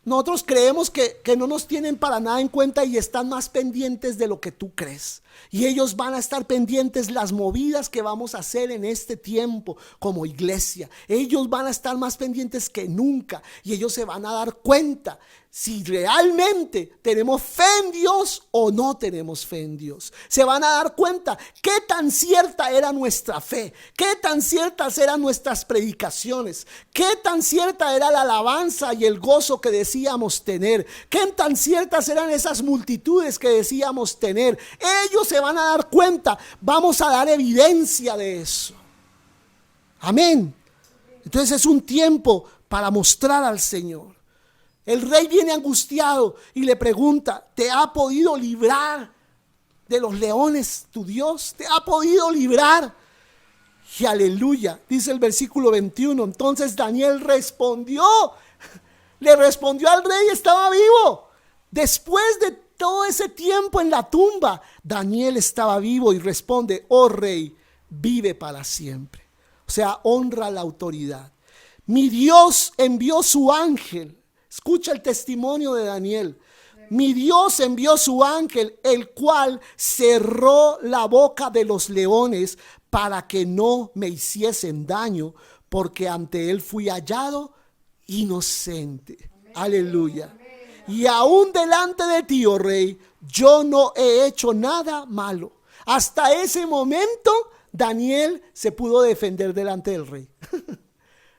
[SPEAKER 1] nosotros creemos que no nos tienen para nada en cuenta y están más pendientes de lo que tú crees. Y ellos van a estar pendientes las movidas que vamos a hacer en este tiempo como iglesia. Ellos van a estar más pendientes que nunca y ellos se van a dar cuenta si realmente tenemos fe en Dios o no tenemos fe en Dios. Se van a dar cuenta qué tan cierta era nuestra fe, qué tan ciertas eran nuestras predicaciones, qué tan cierta era la alabanza y el gozo que decíamos tener, qué tan ciertas eran esas multitudes que decíamos tener. Ellos se van a dar cuenta, vamos a dar evidencia de eso. Amén. Entonces es un tiempo para mostrar al Señor. El rey viene angustiado y le pregunta: ¿te ha podido librar de los leones tu Dios? ¿Te ha podido librar? Y aleluya, dice el versículo 21. Entonces Daniel respondió, le respondió al rey, estaba vivo. Después de todo ese tiempo en la tumba, Daniel estaba vivo y responde: oh rey, vive para siempre. O sea, honra la autoridad. Mi Dios envió su ángel. Escucha el testimonio de Daniel. Mi Dios envió su ángel, el cual cerró la boca de los leones para que no me hiciesen daño, porque ante él fui hallado inocente. Amén. Aleluya. Amén. Y aún delante de ti, oh rey, yo no he hecho nada malo. Hasta ese momento, Daniel se pudo defender delante del rey.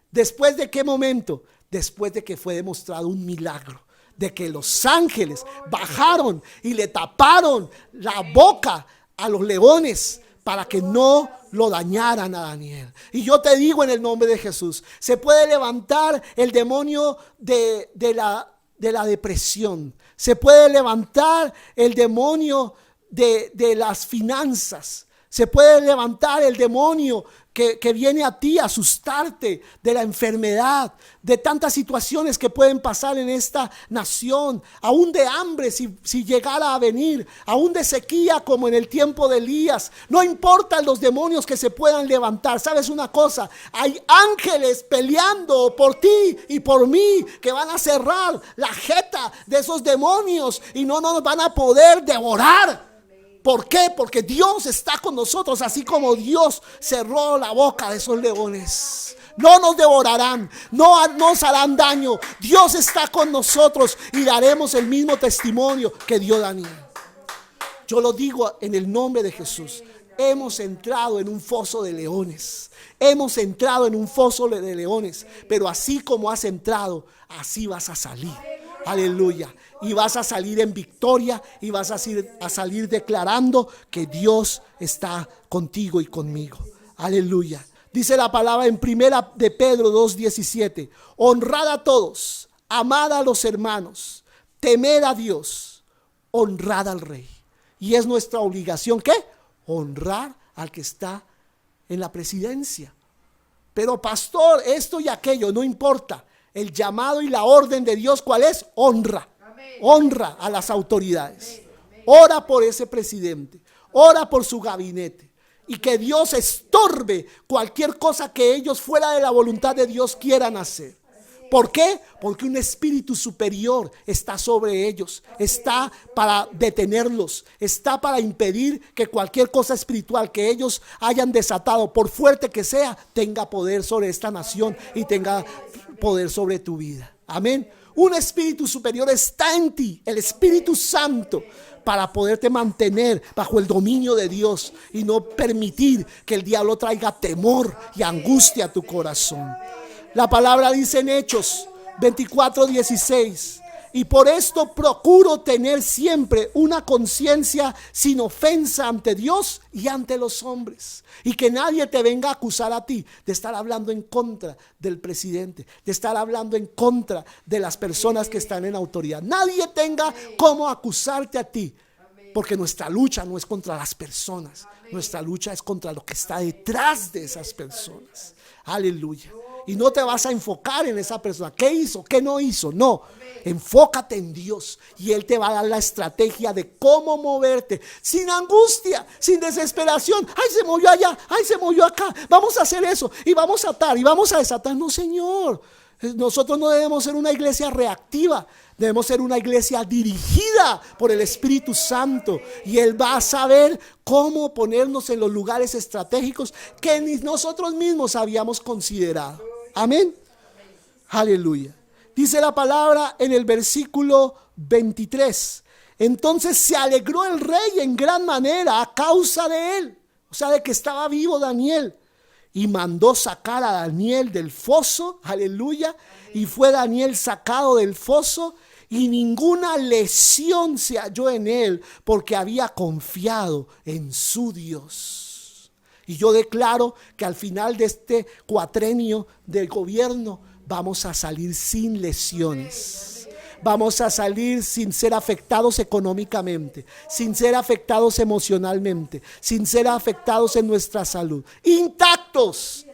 [SPEAKER 1] ¿Después de qué momento? Después de que fue demostrado un milagro, de que los ángeles bajaron y le taparon la boca a los leones para que no lo dañaran a Daniel. Y yo te digo en el nombre de Jesús, se puede levantar el demonio de la depresión, se puede levantar el demonio de las finanzas, se puede levantar el demonio que viene a ti a asustarte, de la enfermedad, de tantas situaciones que pueden pasar en esta nación, aún de hambre si llegara a venir, aún de sequía como en el tiempo de Elías. No importan los demonios que se puedan levantar. ¿Sabes una cosa? Hay ángeles peleando por ti y por mí que van a cerrar la jeta de esos demonios y no nos van a poder devorar. ¿Por qué? Porque Dios está con nosotros, así como Dios cerró la boca de esos leones. No nos devorarán, no nos harán daño. Dios está con nosotros y daremos el mismo testimonio que dio Daniel. Yo lo digo en el nombre de Jesús. Hemos entrado en un foso de leones. Hemos entrado en un foso de leones. Pero así como has entrado, así vas a salir. Aleluya. Y vas a salir en victoria y vas a salir declarando que Dios está contigo y conmigo. Aleluya. Dice la palabra en primera de Pedro 2:17. Honrad a todos, amad a los hermanos, temed a Dios, honrad al rey. Y es nuestra obligación, ¿qué? Honrar al que está en la presidencia. Pero pastor, esto y aquello, no importa. El llamado y la orden de Dios, ¿cuál es? Honra. Honra a las autoridades. Ora por ese presidente. Ora por su gabinete. Y que Dios estorbe cualquier cosa que ellos fuera de la voluntad de Dios quieran hacer. ¿Por qué? Porque un espíritu superior está sobre ellos, está para detenerlos, está para impedir que cualquier cosa espiritual que ellos hayan desatado, por fuerte que sea, tenga poder sobre esta nación y tenga poder sobre tu vida. Amén. Un espíritu superior está en ti, el Espíritu Santo, para poderte mantener bajo el dominio de Dios y no permitir que el diablo traiga temor y angustia a tu corazón. La palabra dice en Hechos 24:16: y por esto procuro tener siempre una conciencia sin ofensa ante Dios y ante los hombres, y que nadie te venga a acusar a ti de estar hablando en contra del presidente, de estar hablando en contra de las personas que están en autoridad. Nadie tenga cómo acusarte a ti, porque nuestra lucha no es contra las personas, nuestra lucha es contra lo que está detrás de esas personas. Aleluya. Y no te vas a enfocar en esa persona, qué hizo, qué no hizo. No, enfócate en Dios y Él te va a dar la estrategia de cómo moverte sin angustia, sin desesperación. Ay, se movió allá, ay, se movió acá, vamos a hacer eso y vamos a atar y vamos a desatar. No, Señor, nosotros no debemos ser una iglesia reactiva, debemos ser una iglesia dirigida por el Espíritu Santo, y Él va a saber cómo ponernos en los lugares estratégicos que ni nosotros mismos habíamos considerado. Amén. Aleluya. Dice la palabra en el versículo 23: entonces se alegró el rey en gran manera a causa de él, o sea, de que estaba vivo Daniel, y mandó sacar a Daniel del foso. Aleluya. Y fue Daniel sacado del foso, y ninguna lesión se halló en él, porque había confiado en su Dios. Y yo declaro que al final de este cuatrenio del gobierno vamos a salir sin lesiones. Vamos a salir sin ser afectados económicamente, sin ser afectados emocionalmente, sin ser afectados en nuestra salud. Intactos.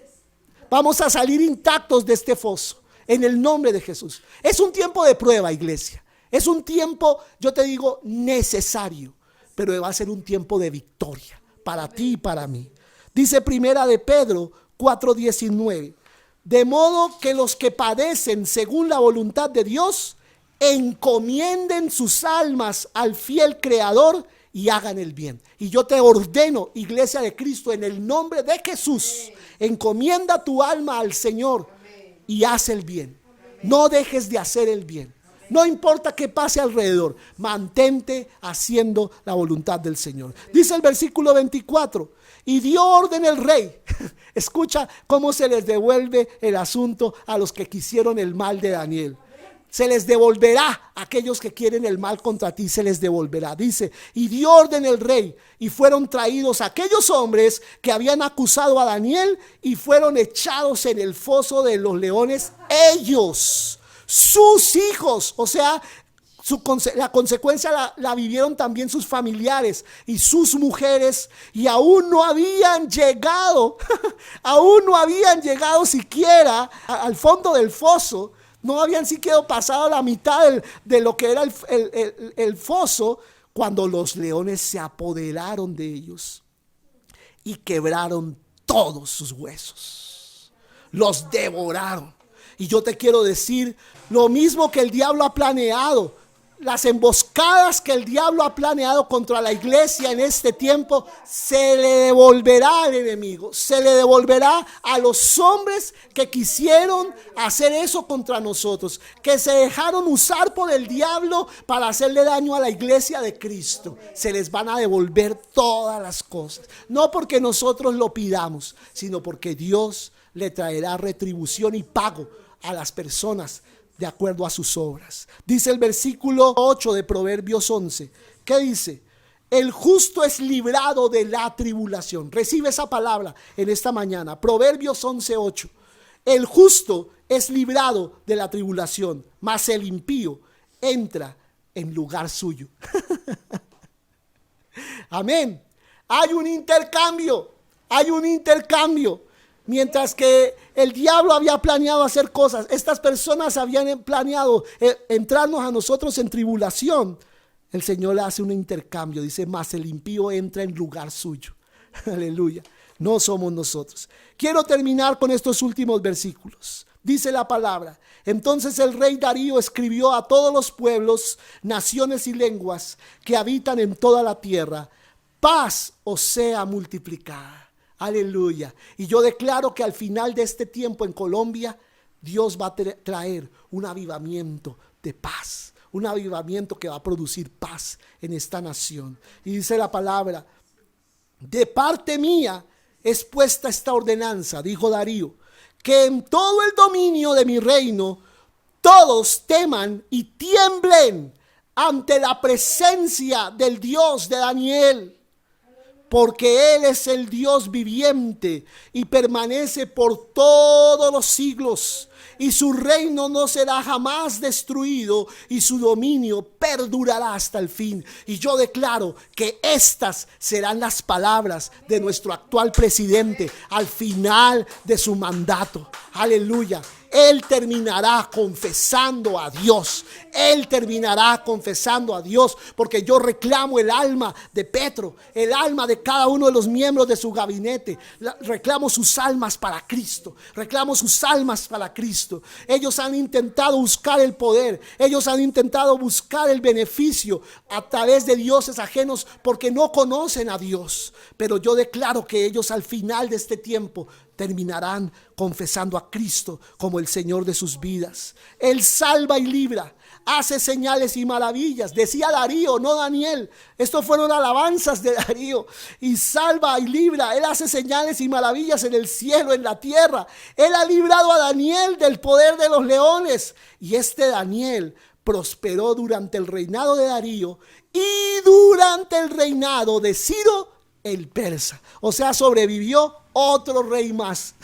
[SPEAKER 1] Vamos a salir intactos de este foso, en el nombre de Jesús. Es un tiempo de prueba, iglesia. Es un tiempo, yo te digo, necesario, pero va a ser un tiempo de victoria para ti y para mí. Dice primera de Pedro 4:19: de modo que los que padecen según la voluntad de Dios encomienden sus almas al fiel Creador y hagan el bien. Y yo te ordeno, iglesia de Cristo, en el nombre de Jesús, encomienda tu alma al Señor y haz el bien. No dejes de hacer el bien. No importa qué pase alrededor, mantente haciendo la voluntad del Señor. Dice el versículo 24: y dio orden el rey. Escucha cómo se les devuelve el asunto a los que quisieron el mal de Daniel. Se les devolverá a aquellos que quieren el mal contra ti, se les devolverá. Dice: y dio orden el rey, y fueron traídos aquellos hombres que habían acusado a Daniel, y fueron echados en el foso de los leones, ellos, sus hijos. O sea, la consecuencia la vivieron también sus familiares y sus mujeres, y aún no habían llegado, aún no habían llegado siquiera al fondo del foso. No habían siquiera pasado la mitad de lo que era el foso, cuando los leones se apoderaron de ellos y quebraron todos sus huesos. Los devoraron. Y yo te quiero decir, lo mismo que el diablo ha planeado, las emboscadas que el diablo ha planeado contra la iglesia en este tiempo, se le devolverá al enemigo, se le devolverá a los hombres que quisieron hacer eso contra nosotros, que se dejaron usar por el diablo para hacerle daño a la iglesia de Cristo. Se les van a devolver todas las cosas, no porque nosotros lo pidamos, sino porque Dios le traerá retribución y pago a las personas de acuerdo a sus obras. Dice el versículo 8 de Proverbios 11. ¿Qué dice? El justo es librado de la tribulación. Recibe esa palabra en esta mañana. Proverbios 11:8. El justo es librado de la tribulación, mas el impío entra en lugar suyo. Amén. Hay un intercambio. Hay un intercambio. Mientras que el diablo había planeado hacer cosas, estas personas habían planeado entrarnos a nosotros en tribulación. El Señor le hace un intercambio. Dice: mas el impío entra en lugar suyo. Aleluya. No somos nosotros. Quiero terminar con estos últimos versículos. Dice la palabra: entonces el rey Darío escribió a todos los pueblos, naciones y lenguas que habitan en toda la tierra: paz os sea multiplicada. Aleluya. Y yo declaro que al final de este tiempo en Colombia, Dios va a traer un avivamiento de paz, un avivamiento que va a producir paz en esta nación. Y dice la palabra: de parte mía es puesta esta ordenanza, dijo Darío, que en todo el dominio de mi reino todos teman y tiemblen ante la presencia del Dios de Daniel, porque Él es el Dios viviente y permanece por todos los siglos, y su reino no será jamás destruido, y su dominio perdurará hasta el fin. Y yo declaro que estas serán las palabras de nuestro actual presidente al final de su mandato. Aleluya. Él terminará confesando a Dios. Él terminará confesando a Dios, porque yo reclamo el alma de Petro, el alma de cada uno de los miembros de su gabinete. Reclamo sus almas para Cristo. Reclamo sus almas para Cristo. Ellos han intentado buscar el poder. Ellos han intentado buscar el beneficio a través de dioses ajenos, porque no conocen a Dios. Pero yo declaro que ellos al final de este tiempo terminarán confesando a Cristo como el Señor de sus vidas. Él salva y libra, hace señales y maravillas. Decía Darío, no Daniel. Estos fueron alabanzas de Darío. Y salva y libra. Él hace señales y maravillas en el cielo, en la tierra. Él ha librado a Daniel del poder de los leones. Y este Daniel prosperó durante el reinado de Darío y durante el reinado de Ciro el persa. O sea, sobrevivió otro rey más.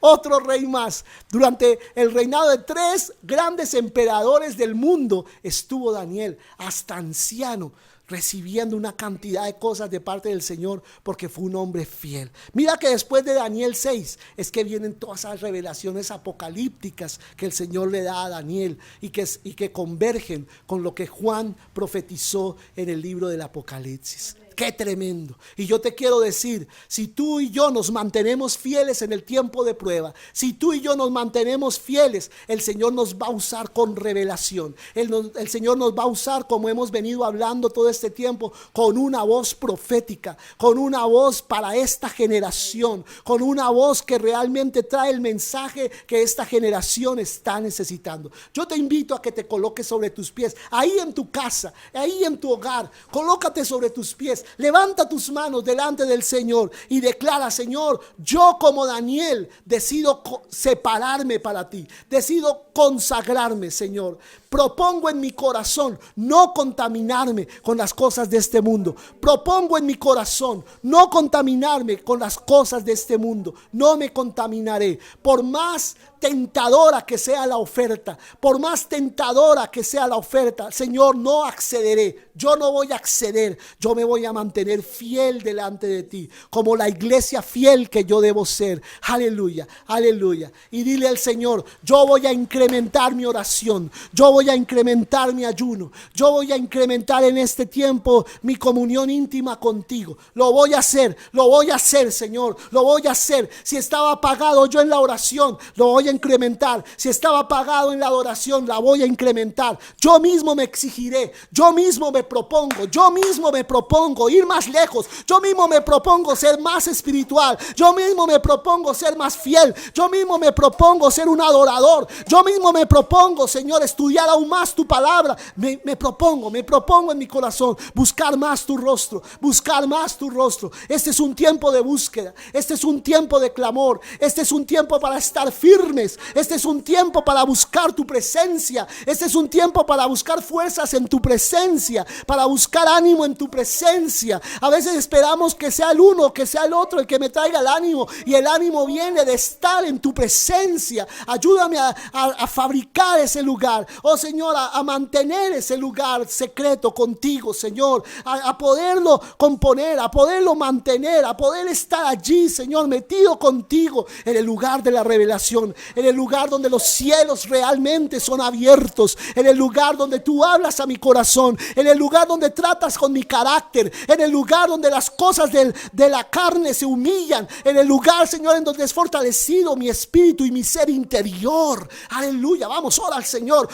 [SPEAKER 1] Otro rey más. Durante el reinado de 3 grandes emperadores del mundo estuvo Daniel, hasta anciano, recibiendo una cantidad de cosas de parte del Señor, porque fue un hombre fiel. Mira que después de Daniel 6 es que vienen todas esas revelaciones apocalípticas que el Señor le da a Daniel y que convergen con lo que Juan profetizó en el libro del Apocalipsis. ¡Qué tremendo! Y yo te quiero decir, si tú y yo nos mantenemos fieles en el tiempo de prueba, si tú y yo nos mantenemos fieles, el Señor nos va a usar con revelación. El Señor nos va a usar, como hemos venido hablando todo este tiempo, con una voz profética, con una voz para esta generación, con una voz que realmente trae el mensaje que esta generación está necesitando. Yo te invito a que te coloques sobre tus pies, ahí en tu casa, ahí en tu hogar. Colócate sobre tus pies. Levanta tus manos delante del Señor y declara: Señor, yo como Daniel decido separarme para ti, decido consagrarme, Señor. Propongo en mi corazón no contaminarme con las cosas de este mundo. Propongo en mi corazón no contaminarme con las cosas de este mundo. No me contaminaré. Por más tentadora que sea la oferta, por más tentadora que sea la oferta, Señor, no accederé. Yo no voy a acceder. Yo me voy a mantener fiel delante de ti, como la iglesia fiel que yo debo ser. Aleluya, aleluya. Y dile al Señor: yo voy a incrementar mi oración, yo voy a incrementar mi ayuno, yo voy a incrementar en este tiempo mi comunión íntima contigo. Lo voy a hacer, Señor, lo voy a hacer. Si estaba apagado yo en la oración, lo voy a incrementar. Si estaba apagado en la adoración, la voy a incrementar. Yo mismo me exigiré, yo mismo me propongo ir más lejos. Yo mismo me propongo ser más espiritual. Yo mismo me propongo ser más fiel. Yo mismo me propongo ser un adorador. Yo mismo me propongo, Señor, estudiar aún más tu palabra. Me propongo en mi corazón buscar más tu rostro, buscar más tu rostro. Este es un tiempo de búsqueda. Este es un tiempo de clamor. Este es un tiempo para estar firmes. Este es un tiempo para buscar tu presencia. Este es un tiempo para buscar fuerzas en tu presencia, para buscar ánimo en tu presencia. A veces esperamos que sea el uno, que sea el otro el que me traiga el ánimo, y el ánimo viene de estar en tu presencia. Ayúdame a fabricar ese lugar. Oh Señor, a mantener ese lugar secreto contigo, Señor, a poderlo componer, a poderlo mantener, a poder estar allí, Señor, metido contigo en el lugar de la revelación, en el lugar donde los cielos realmente son abiertos, en el lugar donde tú hablas a mi corazón, en el lugar donde tratas con mi carácter, en el lugar donde las cosas de la carne se humillan, en el lugar, Señor, en donde es fortalecido mi espíritu y mi ser interior. Aleluya, vamos, ora al Señor,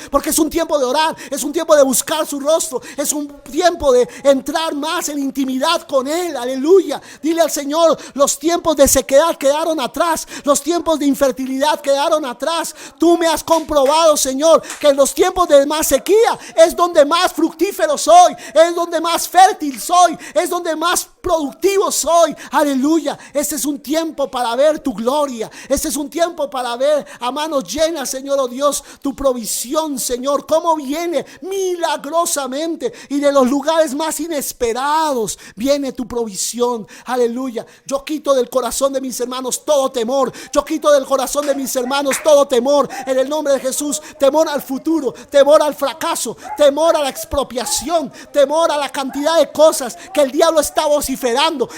[SPEAKER 1] porque es un tiempo de orar, es un tiempo de buscar su rostro, es un tiempo de entrar más en intimidad con Él. Aleluya, dile al Señor, los tiempos de sequedad quedaron atrás, los tiempos de infertilidad quedaron atrás. Tú me has comprobado, Señor, que en los tiempos de más sequía es donde más fructífero soy, es donde más fértil soy, es donde más productivo soy. Aleluya, este es un tiempo para ver tu gloria, este es un tiempo para ver a manos llenas, Señor, oh Dios, tu provisión, Señor, cómo viene milagrosamente y de los lugares más inesperados viene tu provisión. Aleluya, yo quito del corazón de mis hermanos todo temor, yo quito del corazón de mis hermanos todo temor en el nombre de Jesús, temor al futuro, temor al fracaso, temor a la expropiación, temor a la cantidad de cosas que el diablo está vociferando.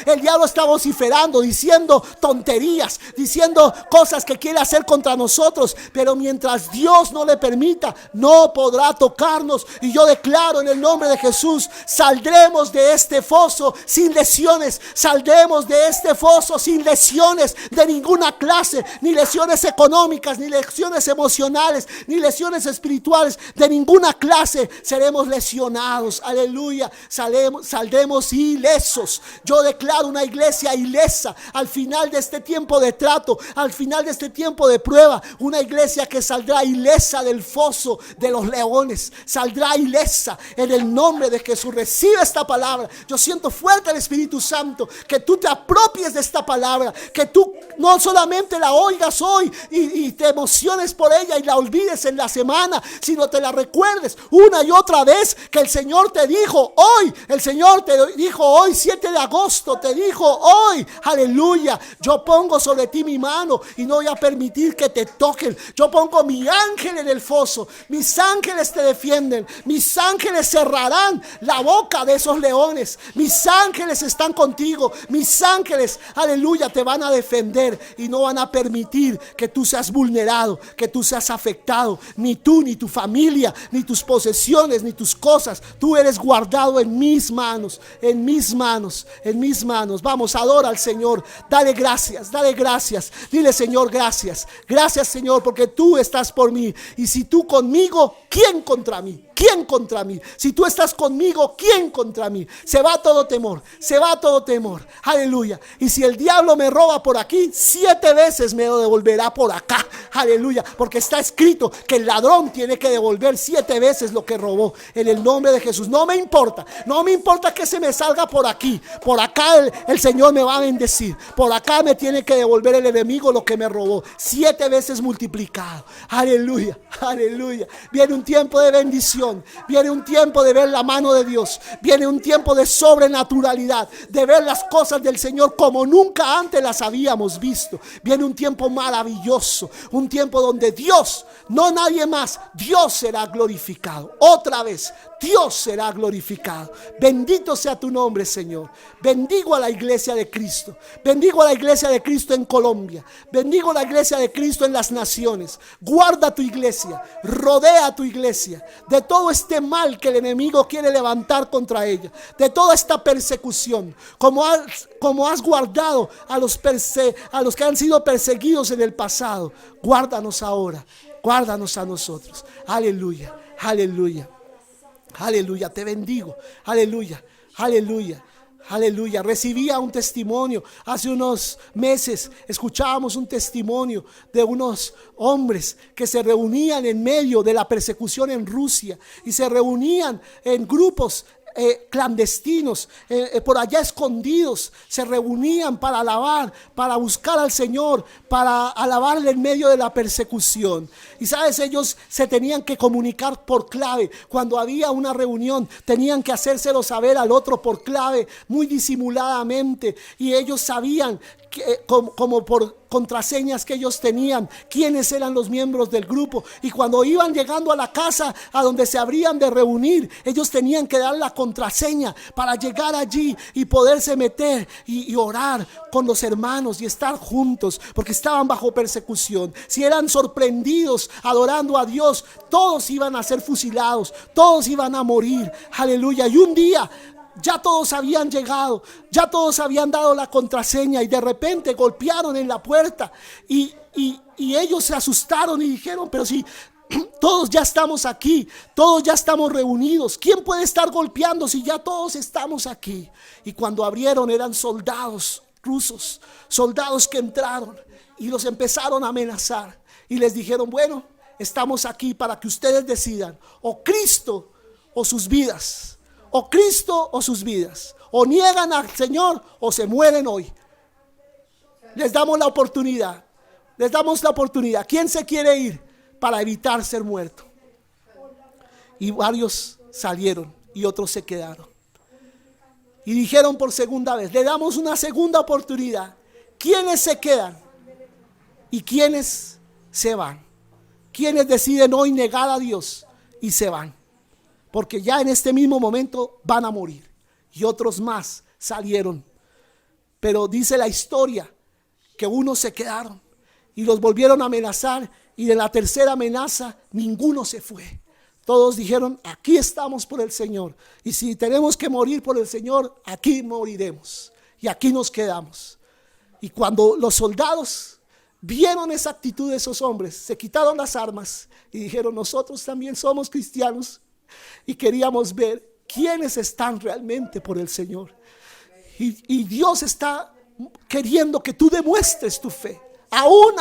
[SPEAKER 1] El diablo está vociferando, diciendo tonterías, diciendo cosas que quiere hacer contra nosotros, pero mientras Dios no le permita, no podrá tocarnos. Y yo declaro en el nombre de Jesús, saldremos de este foso sin lesiones, saldremos de este foso sin lesiones de ninguna clase, ni lesiones económicas, ni lesiones emocionales, ni lesiones espirituales, de ninguna clase seremos lesionados. Aleluya, saldremos ilesos. Yo declaro una iglesia ilesa al final de este tiempo de trato, al final de este tiempo de prueba, una iglesia que saldrá ilesa del foso de los leones, saldrá ilesa en el nombre de Jesús. Recibe esta palabra. Yo siento fuerte el Espíritu Santo, que tú te apropies de esta palabra, que tú no solamente la oigas hoy y te emociones por ella y la olvides en la semana, sino te la recuerdes una y otra vez, que el Señor te dijo hoy, el Señor te dijo hoy 7 de agosto, te dijo hoy, aleluya, yo pongo sobre ti mi mano y no voy a permitir que te toquen. Yo pongo mi ángel en el foso, mis ángeles te defienden, mis ángeles cerrarán la boca de esos leones, mis ángeles están contigo, mis ángeles, aleluya, te van a defender y no van a permitir que tú seas vulnerado, que tú seas afectado, ni tú, ni tu familia, ni tus posesiones, ni tus cosas. Tú eres guardado en mis manos, en mis manos, en mis manos. Vamos, adora al Señor, dale gracias, dile: Señor, gracias, gracias, Señor, porque tú estás por mí, y si tú conmigo, ¿quién contra mí? ¿Quién contra mí? Si tú estás conmigo, ¿quién contra mí? Se va todo temor, se va todo temor. Aleluya. Y si el diablo me roba por aquí, 7 veces me lo devolverá por acá. Aleluya. Porque está escrito que el ladrón tiene que devolver 7 veces lo que robó. En el nombre de Jesús. No me importa que se me salga por aquí. Por acá el Señor me va a bendecir. Por acá me tiene que devolver el enemigo lo que me robó. 7 veces multiplicado. Aleluya, aleluya. Viene un tiempo de bendición. Viene un tiempo de ver la mano de Dios. Viene un tiempo de sobrenaturalidad, de ver las cosas del Señor como nunca antes las habíamos visto. Viene un tiempo maravilloso, un tiempo donde Dios, no nadie más, Dios será glorificado. Otra vez, Dios será glorificado. Bendito sea tu nombre, Señor. Bendigo a la iglesia de Cristo. Bendigo a la iglesia de Cristo en Colombia. Bendigo a la iglesia de Cristo en las naciones. Guarda tu iglesia. Rodea tu iglesia de todo este mal que el enemigo quiere levantar contra ella, de toda esta persecución, como has guardado a los que han sido perseguidos en el pasado. Guárdanos ahora, guárdanos a nosotros. Aleluya, aleluya, aleluya, te bendigo. Aleluya, aleluya. Aleluya, recibía un testimonio hace unos meses. Escuchábamos un testimonio de unos hombres que se reunían en medio de la persecución en Rusia y se reunían en grupos clandestinos, por allá escondidos, se reunían para alabar, para buscar al Señor, para alabarle en medio de la persecución. Y sabes, ellos se tenían que comunicar por clave. Cuando había una reunión, tenían que hacérselo saber al otro por clave, muy disimuladamente, y ellos sabían como por contraseñas que ellos tenían, quiénes eran los miembros del grupo, y cuando iban llegando a la casa a donde se habrían de reunir, ellos tenían que dar la contraseña para llegar allí y poderse meter y orar con los hermanos y estar juntos, porque estaban bajo persecución. Si eran sorprendidos adorando a Dios, todos iban a ser fusilados, todos iban a morir. Aleluya. Y un día ya todos habían llegado, ya todos habían dado la contraseña, y de repente golpearon en la puerta y ellos se asustaron y dijeron: pero si todos ya estamos aquí, todos ya estamos reunidos, ¿quién puede estar golpeando si ya todos estamos aquí? Y cuando abrieron, eran soldados rusos, soldados que entraron y los empezaron a amenazar y les dijeron: bueno, estamos aquí para que ustedes decidan, o Cristo o sus vidas. O Cristo o sus vidas. O niegan al Señor o se mueren hoy. Les damos la oportunidad. Les damos la oportunidad. ¿Quién se quiere ir para evitar ser muerto? Y varios salieron y otros se quedaron. Y dijeron por segunda vez: le damos una segunda oportunidad. ¿Quiénes se quedan? ¿Y quiénes se van? ¿Quiénes deciden hoy negar a Dios y se van? Porque ya en este mismo momento van a morir. Y otros más salieron. Pero dice la historia que unos se quedaron y los volvieron a amenazar. Y de la tercera amenaza ninguno se fue. Todos dijeron: aquí estamos por el Señor. Y si tenemos que morir por el Señor, aquí moriremos. Y aquí nos quedamos. Y cuando los soldados vieron esa actitud de esos hombres, se quitaron las armas y dijeron: nosotros también somos cristianos. Y queríamos ver quiénes están realmente por el Señor. Y Dios está queriendo que tú demuestres tu fe, aún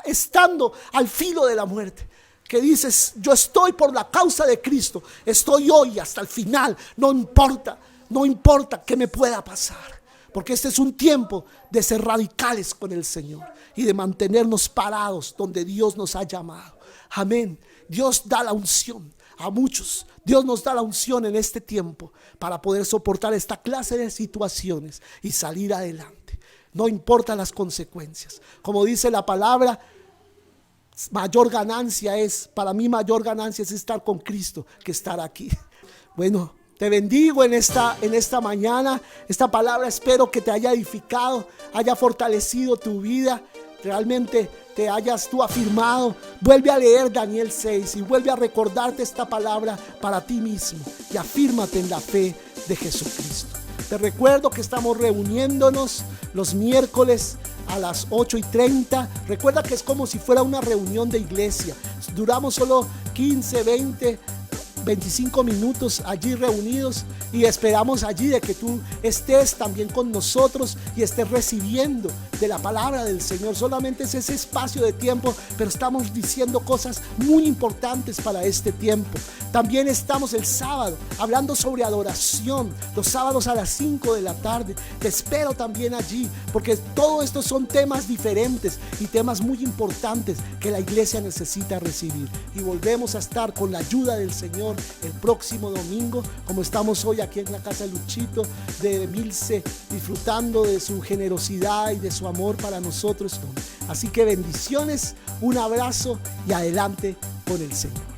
[SPEAKER 1] estando al filo de la muerte. Que dices: yo estoy por la causa de Cristo, estoy hoy hasta el final, no importa qué me pueda pasar. Porque este es un tiempo de ser radicales con el Señor y de mantenernos parados donde Dios nos ha llamado. Amén. Dios da la unción a muchos. Dios nos da la unción en este tiempo para poder soportar esta clase de situaciones y salir adelante. No importa las consecuencias. Como dice la palabra, para mí mayor ganancia es estar con Cristo que estar aquí. Bueno, te bendigo en esta mañana. Esta palabra espero que te haya edificado, haya fortalecido tu vida. Realmente te hayas tú afirmado. Vuelve a leer Daniel 6 y vuelve a recordarte esta palabra para ti mismo. Y afírmate en la fe de Jesucristo. Te recuerdo que estamos reuniéndonos los miércoles a las 8:30. Recuerda que es como si fuera una reunión de iglesia. Duramos solo 15, 20, 25 minutos allí reunidos, y esperamos allí de que tú estés también con nosotros y estés recibiendo de la palabra del Señor. Solamente es ese espacio de tiempo, pero estamos diciendo cosas muy importantes para este tiempo. También estamos el sábado hablando sobre adoración, los sábados a las 5 de la tarde. Te espero también allí, porque todo esto son temas diferentes y temas muy importantes que la iglesia necesita recibir. Y volvemos a estar con la ayuda del Señor el próximo domingo, como estamos hoy aquí en la casa de Luchito, de Milce, disfrutando de su generosidad y de su amor para nosotros. Así que bendiciones, un abrazo y adelante con el Señor.